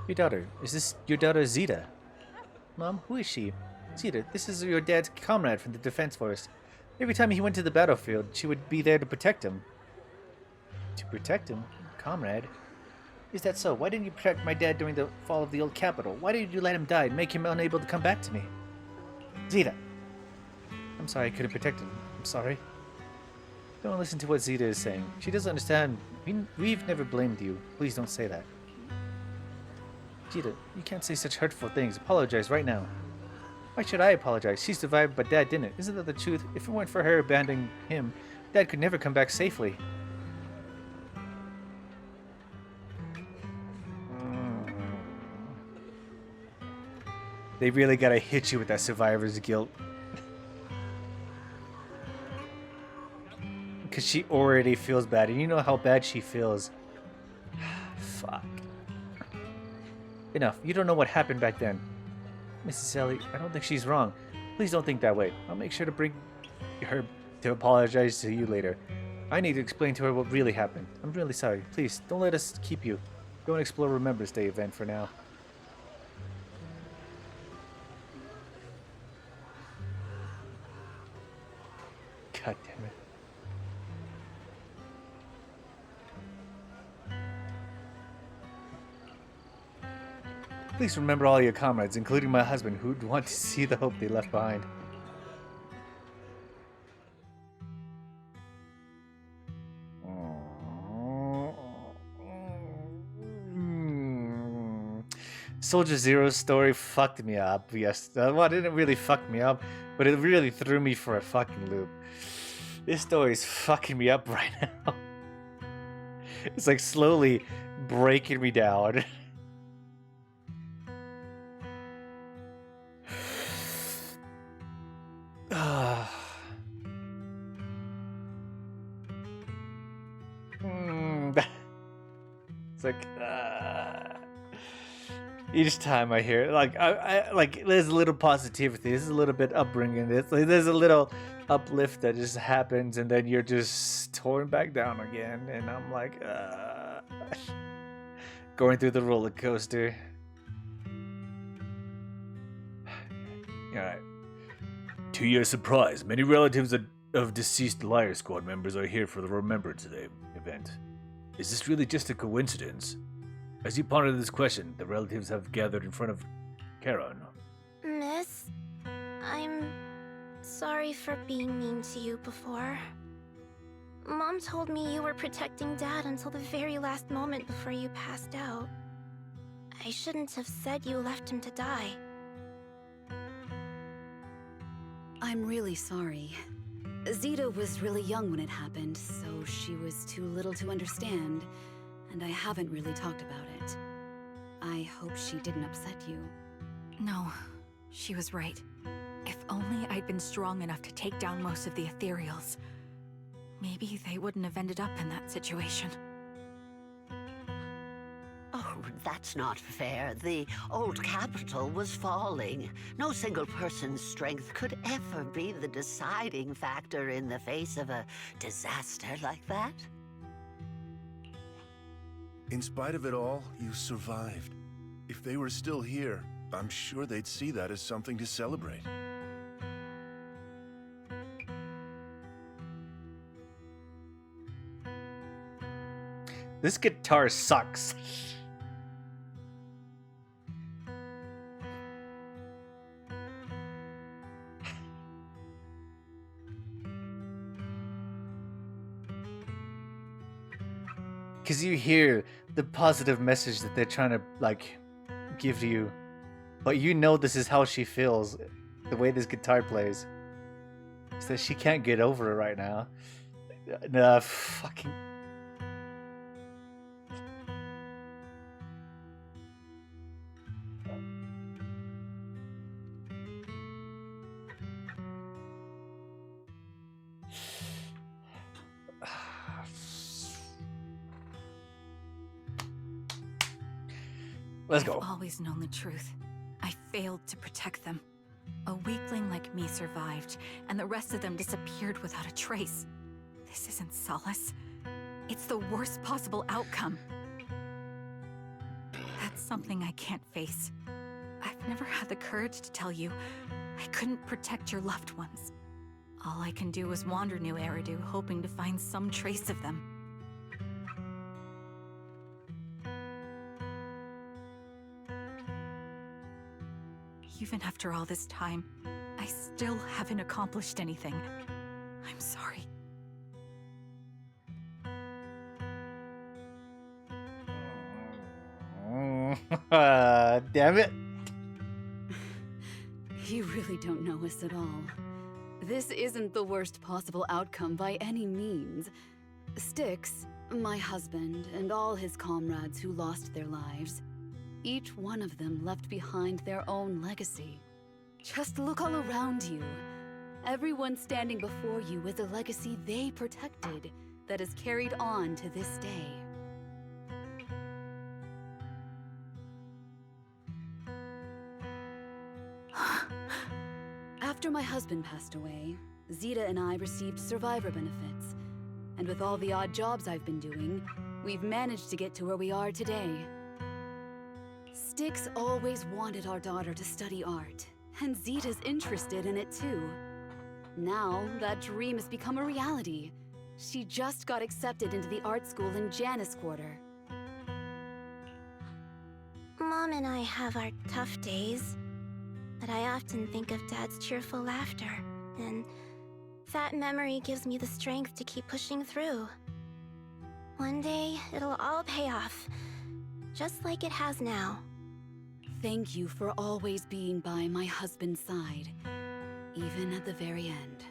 Your daughter. Is this your daughter Zeta? Mom, who is she? Zeta, this is your dad's comrade from the Defense Force. Every time he went to the battlefield, she would be there to protect him. To protect him? Comrade? Is that so? Why didn't you protect my dad during the fall of the old capital? Why did you let him die and make him unable to come back to me? Zeta! I'm sorry I couldn't protect him. I'm sorry. Don't listen to what Zeta is saying. She doesn't understand. We've never blamed you. Please don't say that. Zeta, you can't say such hurtful things. Apologize right now. Why should I apologize? She survived, but Dad didn't. Isn't that the truth? If it weren't for her abandoning him, Dad could never come back safely. They really gotta hit you with that survivor's guilt. Because she already feels bad, and you know how bad she feels. Fuck. Enough. You don't know what happened back then. Mrs. Sally, I don't think she's wrong. Please don't think that way. I'll make sure to bring her to apologize to you later. I need to explain to her what really happened. I'm really sorry. Please, don't let us keep you. Go and explore Remembrance Day event for now. God damn it. Please remember all your comrades, including my husband, who'd want to see the hope they left behind. Soldier Zero's story fucked me up, yes. Well, it didn't really fuck me up, but it really threw me for a fucking loop. This story is fucking me up right now. It's like slowly breaking me down. It's like each time I hear it, like I like there's a little positivity, there's a little bit upbringing, there's a little uplift that just happens, and then you're just torn back down again, and I'm like going through the roller coaster. Alright. To your surprise, many relatives of deceased Liar Squad members are here for the Remembrance Day event. Is this really just a coincidence? As you ponder this question, the relatives have gathered in front of Charon. Miss, I'm sorry for being mean to you before. Mom told me you were protecting Dad until the very last moment before you passed out. I shouldn't have said you left him to die. I'm really sorry. Zeta was really young when it happened, so she was too little to understand, and I haven't really talked about it. I hope she didn't upset you. No, she was right. If only I'd been strong enough to take down most of the ethereals. Maybe they wouldn't have ended up in that situation. Oh, That's not fair. The old capital was falling. No single person's strength could ever be the deciding factor in the face of a disaster like that. In spite of it all, you survived. If they were still here, I'm sure they'd see that as something to celebrate. This guitar sucks. Because you hear the positive message that they're trying to, like, give to you. But you know this is how she feels, the way this guitar plays. It's that she can't get over it right now. Nah, fucking... Let's go. I've always known the truth. I failed to protect them. A weakling like me survived, and the rest of them disappeared without a trace. This isn't solace. It's the worst possible outcome. That's something I can't face. I've never had the courage to tell you I couldn't protect your loved ones. All I can do is wander New Eridu, hoping to find some trace of them. Even after all this time, I still haven't accomplished anything. I'm sorry. Damn it. You really don't know us at all. This isn't the worst possible outcome by any means. Styx, my husband, and all his comrades who lost their lives, each one of them left behind their own legacy. Just look all around you. Everyone standing before you is a legacy they protected that is carried on to this day. After my husband passed away, Zeta and I received survivor benefits. And with all the odd jobs I've been doing, we've managed to get to where we are today. Styx always wanted our daughter to study art, and Zeta's interested in it too. Now, that dream has become a reality. She just got accepted into the art school in Janus Quarter. Mom and I have our tough days, but I often think of Dad's cheerful laughter, and that memory gives me the strength to keep pushing through. One day, it'll all pay off, just like it has now. Thank you for always being by my husband's side, even at the very end.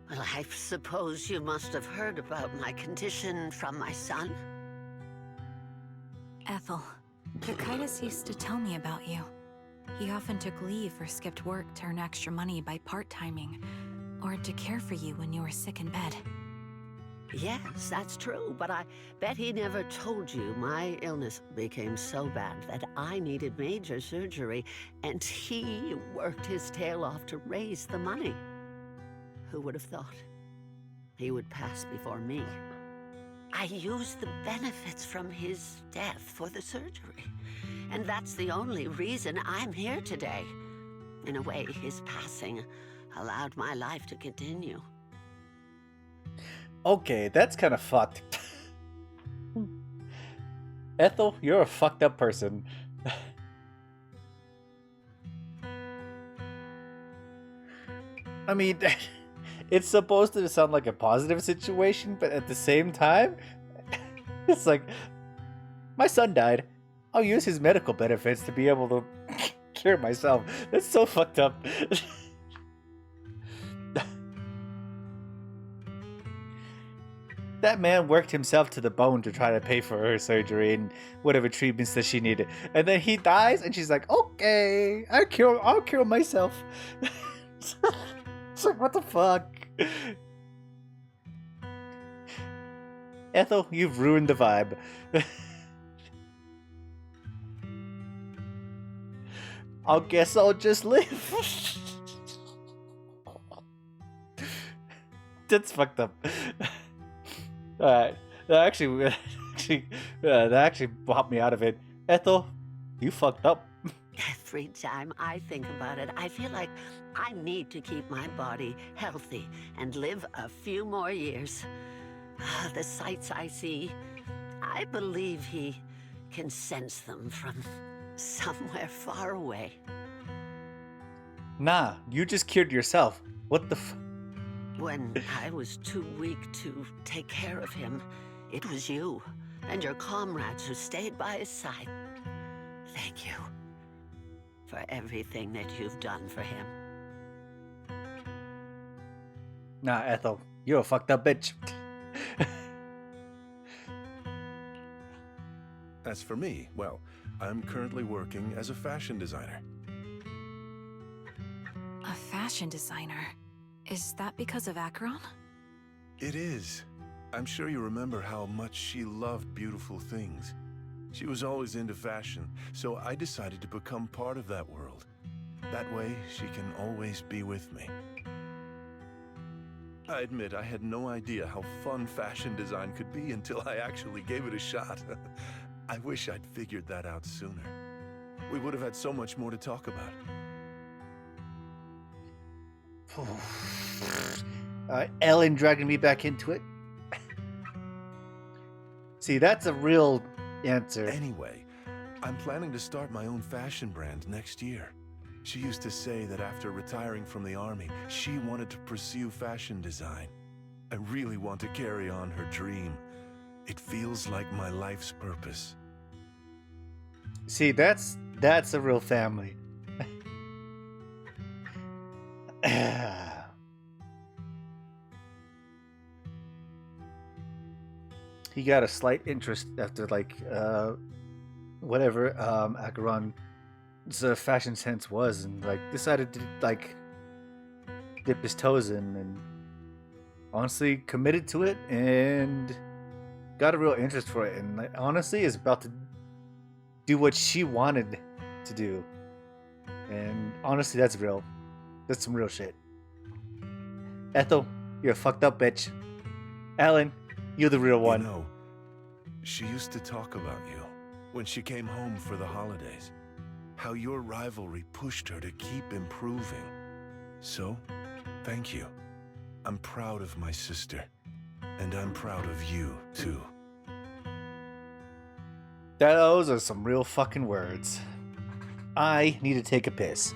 Well, I suppose you must have heard about my condition from my son. Ethel, Kakaitis used to tell me about you. He often took leave or skipped work to earn extra money by part-timing, or to care for you when you were sick in bed. Yes, that's true, but I bet he never told you my illness became so bad that I needed major surgery, and he worked his tail off to raise the money. Who would have thought he would pass before me? I used the benefits from his death for the surgery, and that's the only reason I'm here today. In a way, his passing allowed my life to continue. Okay, that's kind of fucked. Ethel, you're a fucked up person. I mean, it's supposed to sound like a positive situation, but at the same time, it's like, my son died. I'll use his medical benefits to be able to cure myself. That's so fucked up. That man worked himself to the bone to try to pay for her surgery and whatever treatments that she needed. And then he dies and she's like, okay, I'll cure myself. It's like, what the fuck? Ethel, you've ruined the vibe. I guess I'll just live. That's fucked up. Alright. That actually brought me out of it. Ethel, you fucked up. Every time I think about it, I feel like I need to keep my body healthy and live a few more years. The sights I see, I believe he can sense them from somewhere far away. Nah, you just cured yourself. What the f... When I was too weak to take care of him, it was you and your comrades who stayed by his side. Thank you for everything that you've done for him. Nah, Ethel, you're a fucked up bitch. As for me, well, I'm currently working as a fashion designer. A fashion designer? Is that because of Acheron? It is. I'm sure you remember how much she loved beautiful things. She was always into fashion, so I decided to become part of that world. That way, she can always be with me. I admit I had no idea how fun fashion design could be until I actually gave it a shot. I wish I'd figured that out sooner. We would have had so much more to talk about. Ellen dragging me back into it. See, that's a real answer. Anyway, I'm planning to start my own fashion brand next year. She used to say that after retiring from the army, she wanted to pursue fashion design. I really want to carry on her dream. It feels like my life's purpose. See, that's a real family. He got a slight interest after whatever Acheron's fashion sense was, and decided to dip his toes in, and honestly committed to it and got a real interest for it, and honestly is about to do what she wanted to do. And honestly, that's real. That's some real shit. Ethel, you're a fucked up bitch. Alan, you're the real one. You know, she used to talk about you when she came home for the holidays. How your rivalry pushed her to keep improving. So, thank you. I'm proud of my sister. And I'm proud of you, too. Those are some real fucking words. I need to take a piss.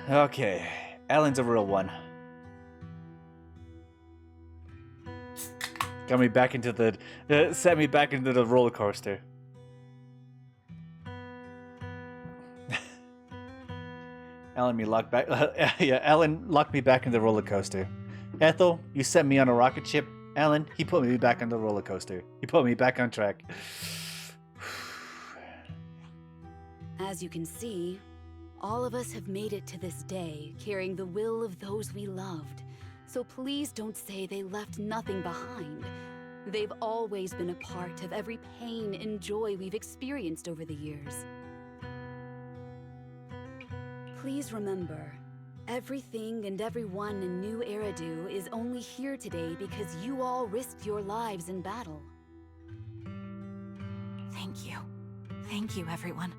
Okay, Alan's a real one. Got me back into the, set me back into the roller coaster. Alan locked me back in the roller coaster. Ethel, you sent me on a rocket ship. Alan, he put me back on the roller coaster. He put me back on track. As you can see, all of us have made it to this day, carrying the will of those we loved. So please don't say they left nothing behind. They've always been a part of every pain and joy we've experienced over the years. Please remember, everything and everyone in New Eridu is only here today because you all risked your lives in battle. Thank you. Thank you, everyone.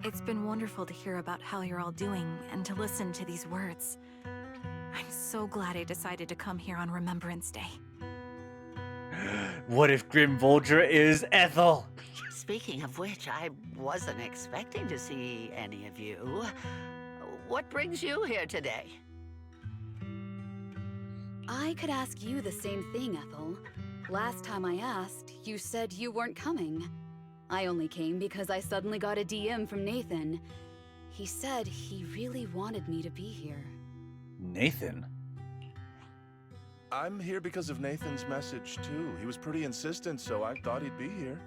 It's been wonderful to hear about how you're all doing and to listen to these words. I'm so glad I decided to come here on Remembrance Day. What if Grim Vulture is Ethel? Speaking of which, I wasn't expecting to see any of you. What brings you here today? I could ask you the same thing, Ethel. Last time I asked, you said you weren't coming. I only came because I suddenly got a DM from Nathan. He said he really wanted me to be here. Nathan? I'm here because of Nathan's message, too. He was pretty insistent, so I thought he'd be here.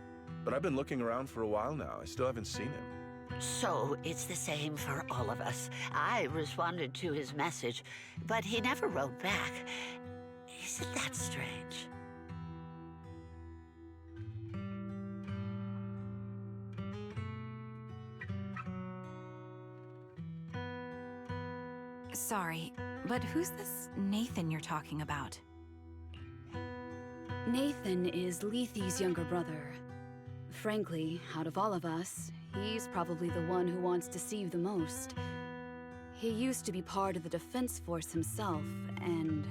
But I've been looking around for a while now. I still haven't seen him. So it's the same for all of us. I responded to his message, but he never wrote back. Isn't that strange? Sorry, but who's this Nathan you're talking about? Nathan is Lethe's younger brother. Frankly, out of all of us, he's probably the one who wants to see you the most. He used to be part of the defense force himself, and...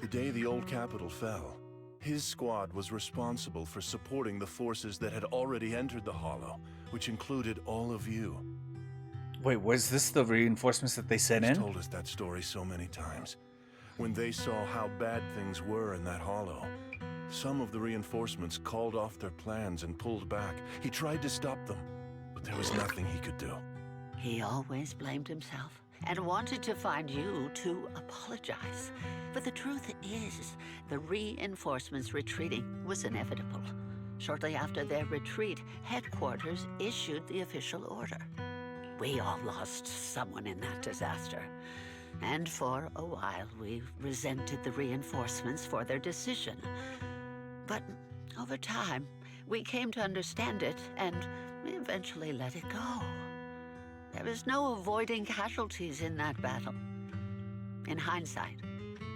The day the old capital fell, his squad was responsible for supporting the forces that had already entered the Hollow, which included all of you. Wait, was this the reinforcements that they sent in? He's told us that story so many times. When they saw how bad things were in that Hollow, some of the reinforcements called off their plans and pulled back. He tried to stop them, but there was nothing he could do. He always blamed himself and wanted to find you to apologize. But the truth is, the reinforcements retreating was inevitable. Shortly after their retreat, headquarters issued the official order. We all lost someone in that disaster. And for a while, we resented the reinforcements for their decision. But over time, we came to understand it, and we eventually let it go. There was no avoiding casualties in that battle. In hindsight,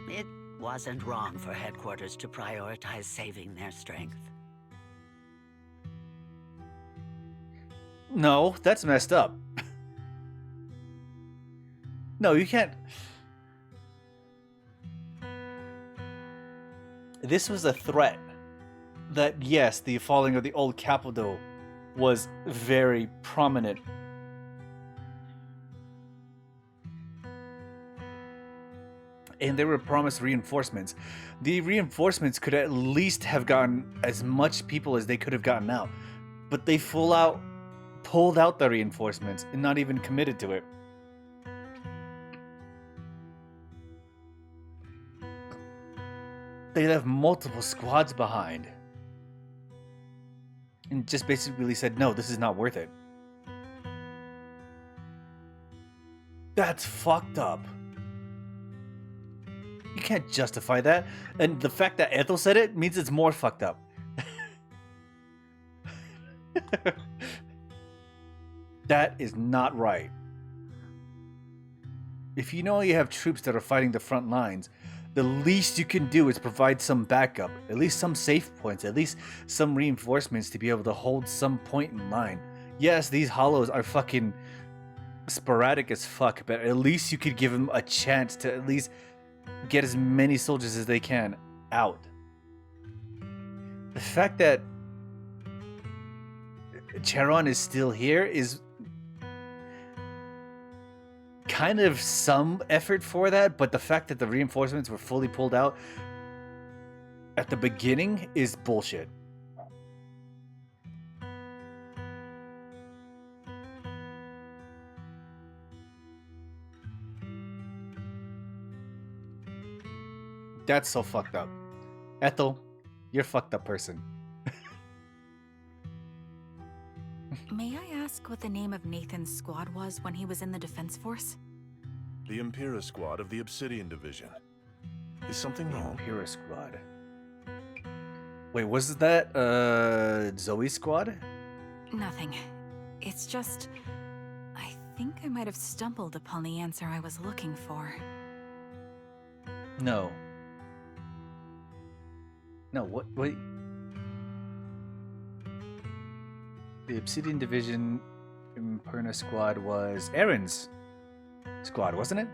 it wasn't wrong for headquarters to prioritize saving their strength. No, that's messed up. No, you can't. This was a threat that, yes, the falling of the old capital was very prominent. And they were promised reinforcements. The reinforcements could at least have gotten as much people as they could have gotten out. But they pulled out the reinforcements and not even committed to it. They left multiple squads behind. And just basically said, no, this is not worth it. That's fucked up. You can't justify that. And the fact that Ethel said it means it's more fucked up. That is not right. If you know you have troops that are fighting the front lines, the least you can do is provide some backup, at least some safe points, at least some reinforcements to be able to hold some point in line. Yes, these hollows are fucking sporadic as fuck, but at least you could give them a chance to at least get as many soldiers as they can out. the fact that Charon is still here is kind of some effort for that, but the fact that the reinforcements were fully pulled out at the beginning is bullshit. That's so fucked up. Ethel, you're a fucked up person. May I ask what the name of Nathan's squad was when he was in the Defense Force? The Impera Squad of the Obsidian Division. Is something wrong? Impera Squad. Wait, was that Zoe's squad? Nothing. It's just... I think I might have stumbled upon the answer I was looking for. No. No, what? Wait. The Obsidian Division Imperna squad was Aaron's squad, wasn't it?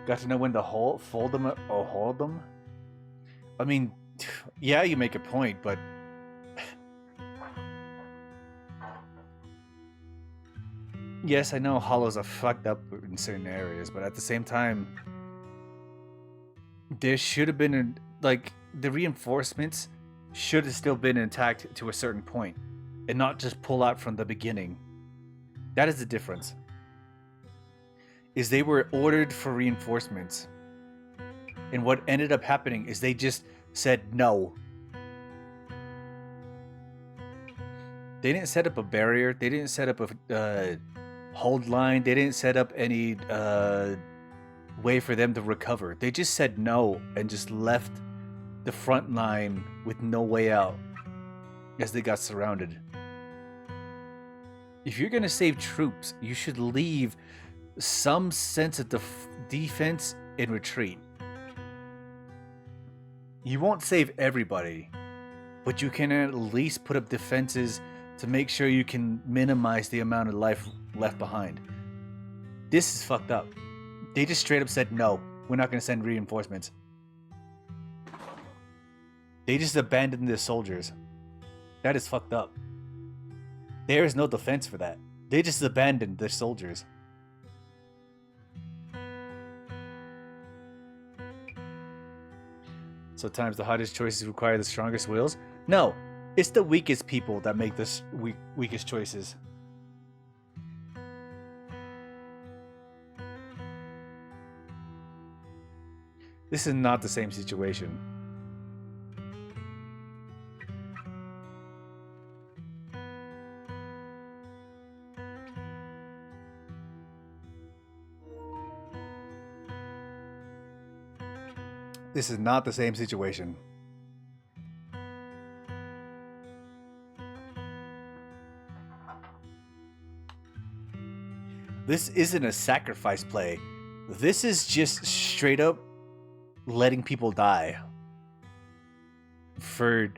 Got to know when to fold them or hold them? I mean, yeah, you make a point, but... Yes, I know hollows are fucked up in certain areas, but at the same time... There should have been, like, the reinforcements should have still been intact to a certain point, and not just pull out from the beginning. That is the difference. Is they were ordered for reinforcements, and what ended up happening is they just said no. They didn't set up a barrier. They didn't set up a hold line. They didn't set up any way for them to recover. They just said no and just left the front line with no way out as they got surrounded. If you're gonna save troops, you should leave some sense of defense and retreat. You won't save everybody, but you can at least put up defenses to make sure you can minimize the amount of life left behind. This is fucked up. They just straight up said, no, we're not going to send reinforcements. They just abandoned their soldiers. That is fucked up. There is no defense for that. They just abandoned their soldiers. Sometimes the hardest choices require the strongest wills. No, it's the weakest people that make the weakest choices. This is not the same situation. This is not the same situation. This isn't a sacrifice play. This is just straight up letting people die for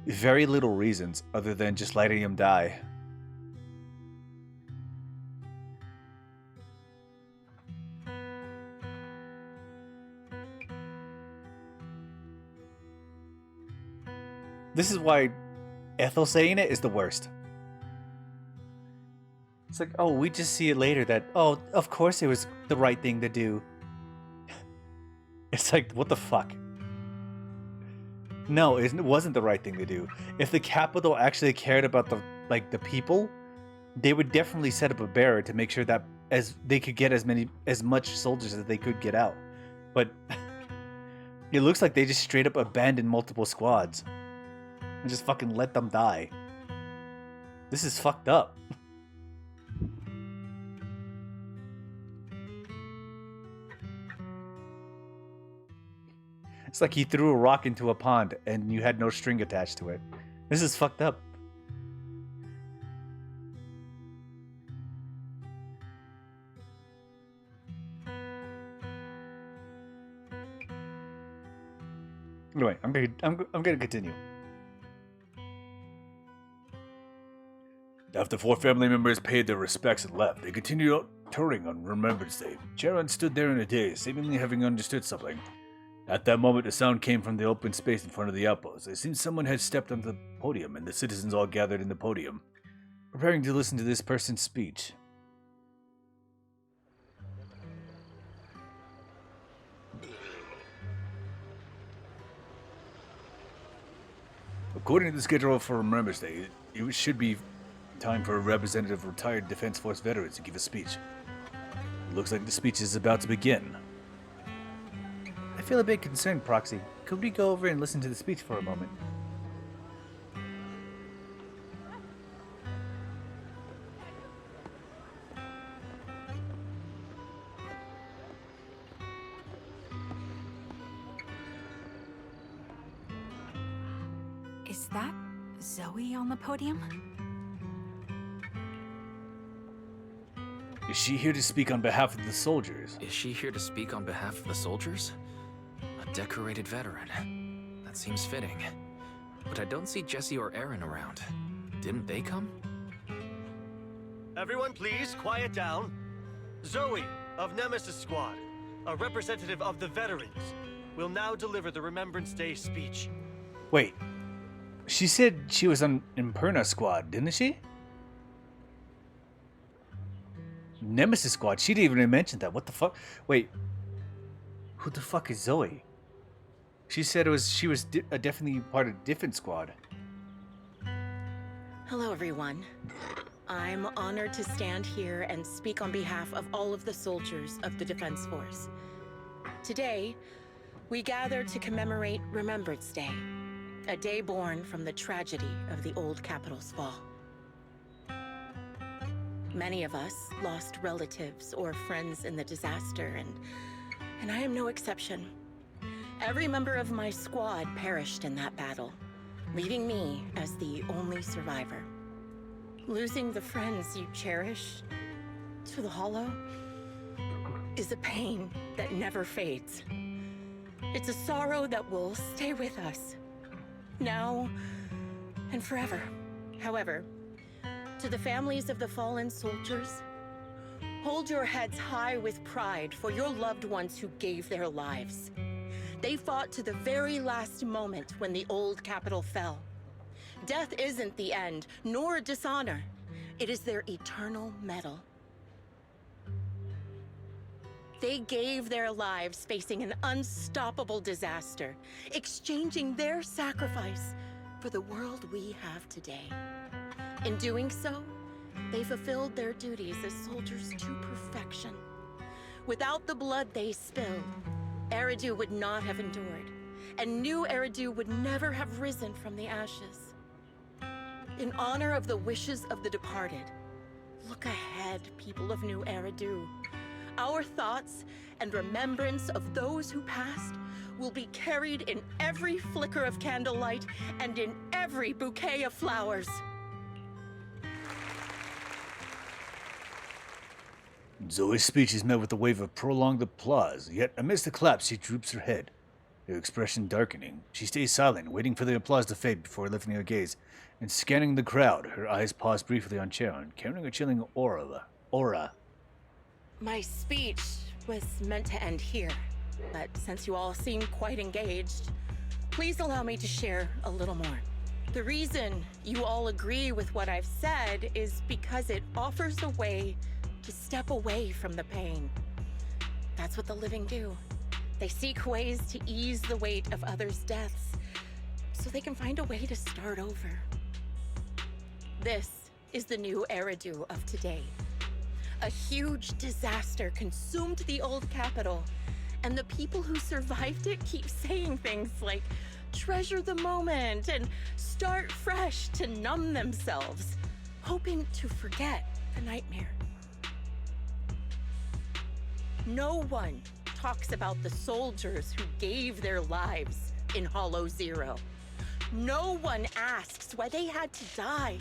very little reasons other than just letting them die. This is why Ethel saying it is the worst. It's like, oh, we just see it later that, oh, of course it was the right thing to do. It's like, what the fuck? No, it wasn't the right thing to do. If the capital actually cared about the people, they would definitely set up a barrier to make sure that as they could get as much soldiers as they could get out. But it looks like they just straight up abandoned multiple squads and just fucking let them die. This is fucked up. It's like he threw a rock into a pond and you had no string attached to it. This is fucked up. Anyway, I'm gonna continue. After 4 family members paid their respects and left, they continued touring on Remembrance Day. Charon stood there in a daze, seemingly having understood something. At that moment, a sound came from the open space in front of the outpost. It seemed someone had stepped onto the podium, and the citizens all gathered in the podium, preparing to listen to this person's speech. According to the schedule for Remembrance Day, it should be time for a representative of retired Defense Force veterans to give a speech. It looks like the speech is about to begin. I feel a bit concerned, Proxy. Could we go over and listen to the speech for a moment? Is that Zoe on the podium? Is she here to speak on behalf of the soldiers? Is she here to speak on behalf of the soldiers? A decorated veteran. That seems fitting. But I don't see Jesse or Aaron around. Didn't they come? Everyone please, quiet down. Zoe, of Nemesis Squad, a representative of the veterans, will now deliver the Remembrance Day speech. Wait. She said she was on Imperna Squad, didn't she? Nemesis Squad. She didn't even mention that. What the fuck? Wait. Who the fuck is Zoe? She said she was definitely part of different squad. Hello, everyone. I'm honored to stand here and speak on behalf of all of the soldiers of the Defense Force. Today, we gather to commemorate Remembrance Day, a day born from the tragedy of the old capital's fall. Many of us lost relatives or friends in the disaster, and I am no exception. Every member of my squad perished in that battle, leaving me as the only survivor. Losing the friends you cherish to the Hollow is a pain that never fades. It's a sorrow that will stay with us, now and forever. However, to the families of the fallen soldiers, hold your heads high with pride for your loved ones who gave their lives. They fought to the very last moment when the old capital fell. Death isn't the end, nor dishonor. It is their eternal medal. They gave their lives facing an unstoppable disaster, exchanging their sacrifice for the world we have today. In doing so, they fulfilled their duties as soldiers to perfection. Without the blood they spilled, Eridu would not have endured, and new Eridu would never have risen from the ashes. In honor of the wishes of the departed, look ahead, people of New Eridu. Our thoughts and remembrance of those who passed will be carried in every flicker of candlelight and in every bouquet of flowers. Zoe's speech is met with a wave of prolonged applause, yet amidst the claps she droops her head, her expression darkening. She stays silent, waiting for the applause to fade before lifting her gaze and scanning the crowd. Her eyes pause briefly on Charon, carrying a chilling aura. My speech was meant to end here, but since you all seem quite engaged, please allow me to share a little more. The reason you all agree with what I've said is because it offers a way to step away from the pain. That's what the living do. They seek ways to ease the weight of others' deaths so they can find a way to start over. This is the new Eridu of today. A huge disaster consumed the old capital, and the people who survived it keep saying things like, treasure the moment and start fresh to numb themselves, hoping to forget the nightmare. No one talks about the soldiers who gave their lives in Hollow Zero. No one asks why they had to die.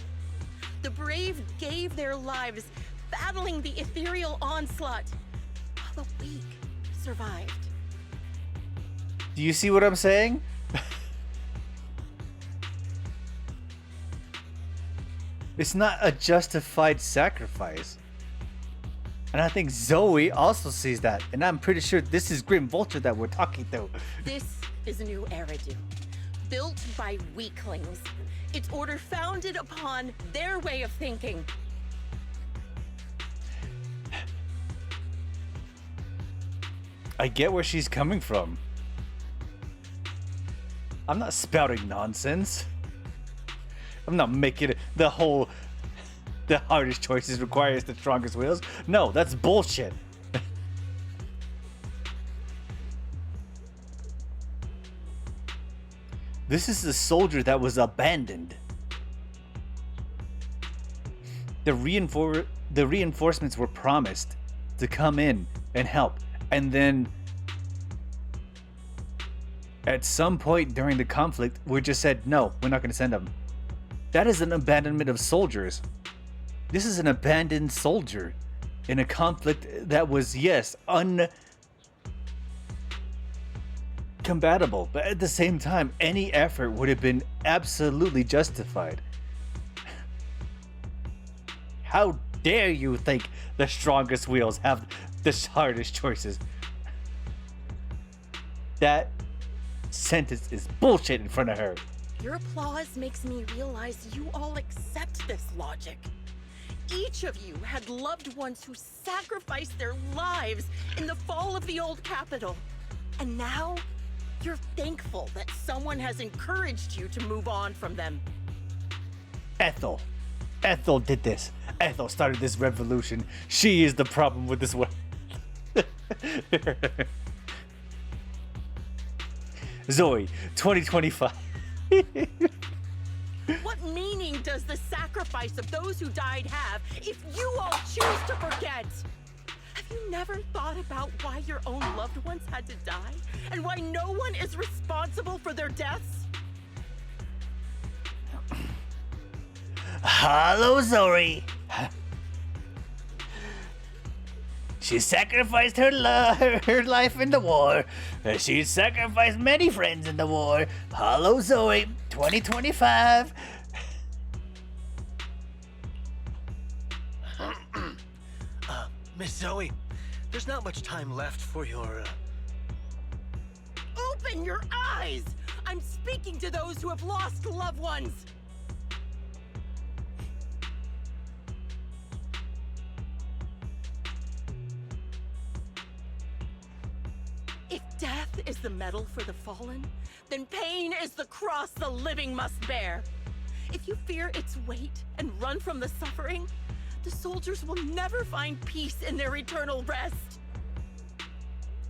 The brave gave their lives battling the ethereal onslaught, while the weak survived. Do you see what I'm saying? It's not a justified sacrifice. And I think Zoe also sees that. And I'm pretty sure this is Grim Vulture that we're talking to. This is a new Eridu, built by weaklings. Its order founded upon their way of thinking. I get where she's coming from. I'm not spouting nonsense. I'm not making it the hardest choices requires the strongest wills. No, that's bullshit. This is a soldier that was abandoned. The reinforcements were promised to come in and help. And then at some point during the conflict, we just said, no, we're not going to send them. That is an abandonment of soldiers. This is an abandoned soldier in a conflict that was, yes, uncompatible. But at the same time, any effort would have been absolutely justified. How dare you think the strongest wheels have the hardest choices? That sentence is bullshit in front of her. Your applause makes me realize you all accept this logic. Each of you had loved ones who sacrificed their lives in the fall of the old capital. And now, you're thankful that someone has encouraged you to move on from them. Ethel did this. Ethel started this revolution. She is the problem with this one. Zoe, 2025. What meaning does the sacrifice of those who died have if you all choose to forget? Have you never thought about why your own loved ones had to die? And why no one is responsible for their deaths? Hello, Zoe. She sacrificed her life in the war. She sacrificed many friends in the war. Hello, Zoe, 2025. Miss Zoe, there's not much time left for your, Open your eyes! I'm speaking to those who have lost loved ones. If death is the medal for the fallen, then pain is the cross the living must bear. If you fear its weight and run from the suffering, the soldiers will never find peace in their eternal rest.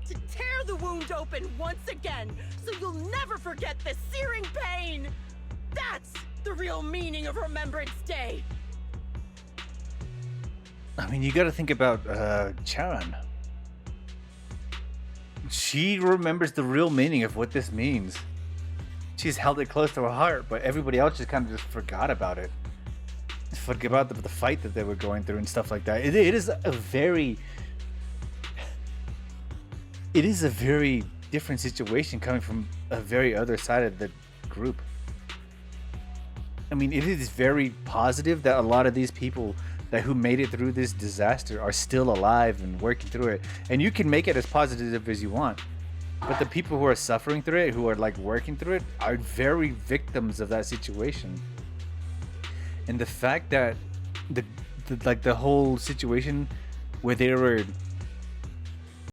To tear the wound open once again, so you'll never forget the searing pain. That's the real meaning of Remembrance Day. I mean, you gotta think about Charon. She remembers the real meaning of what this means. She's held it close to her heart, but everybody else just kind of just forgot about it. Forgot about the fight that they were going through and stuff like that. It is a very different situation coming from a very other side of the group. I mean, it is very positive that a lot of these people who made it through this disaster are still alive and working through it. And you can make it as positive as you want. But the people who are suffering through it, who are like working through it, are very victims of that situation. And the fact that the whole situation where they were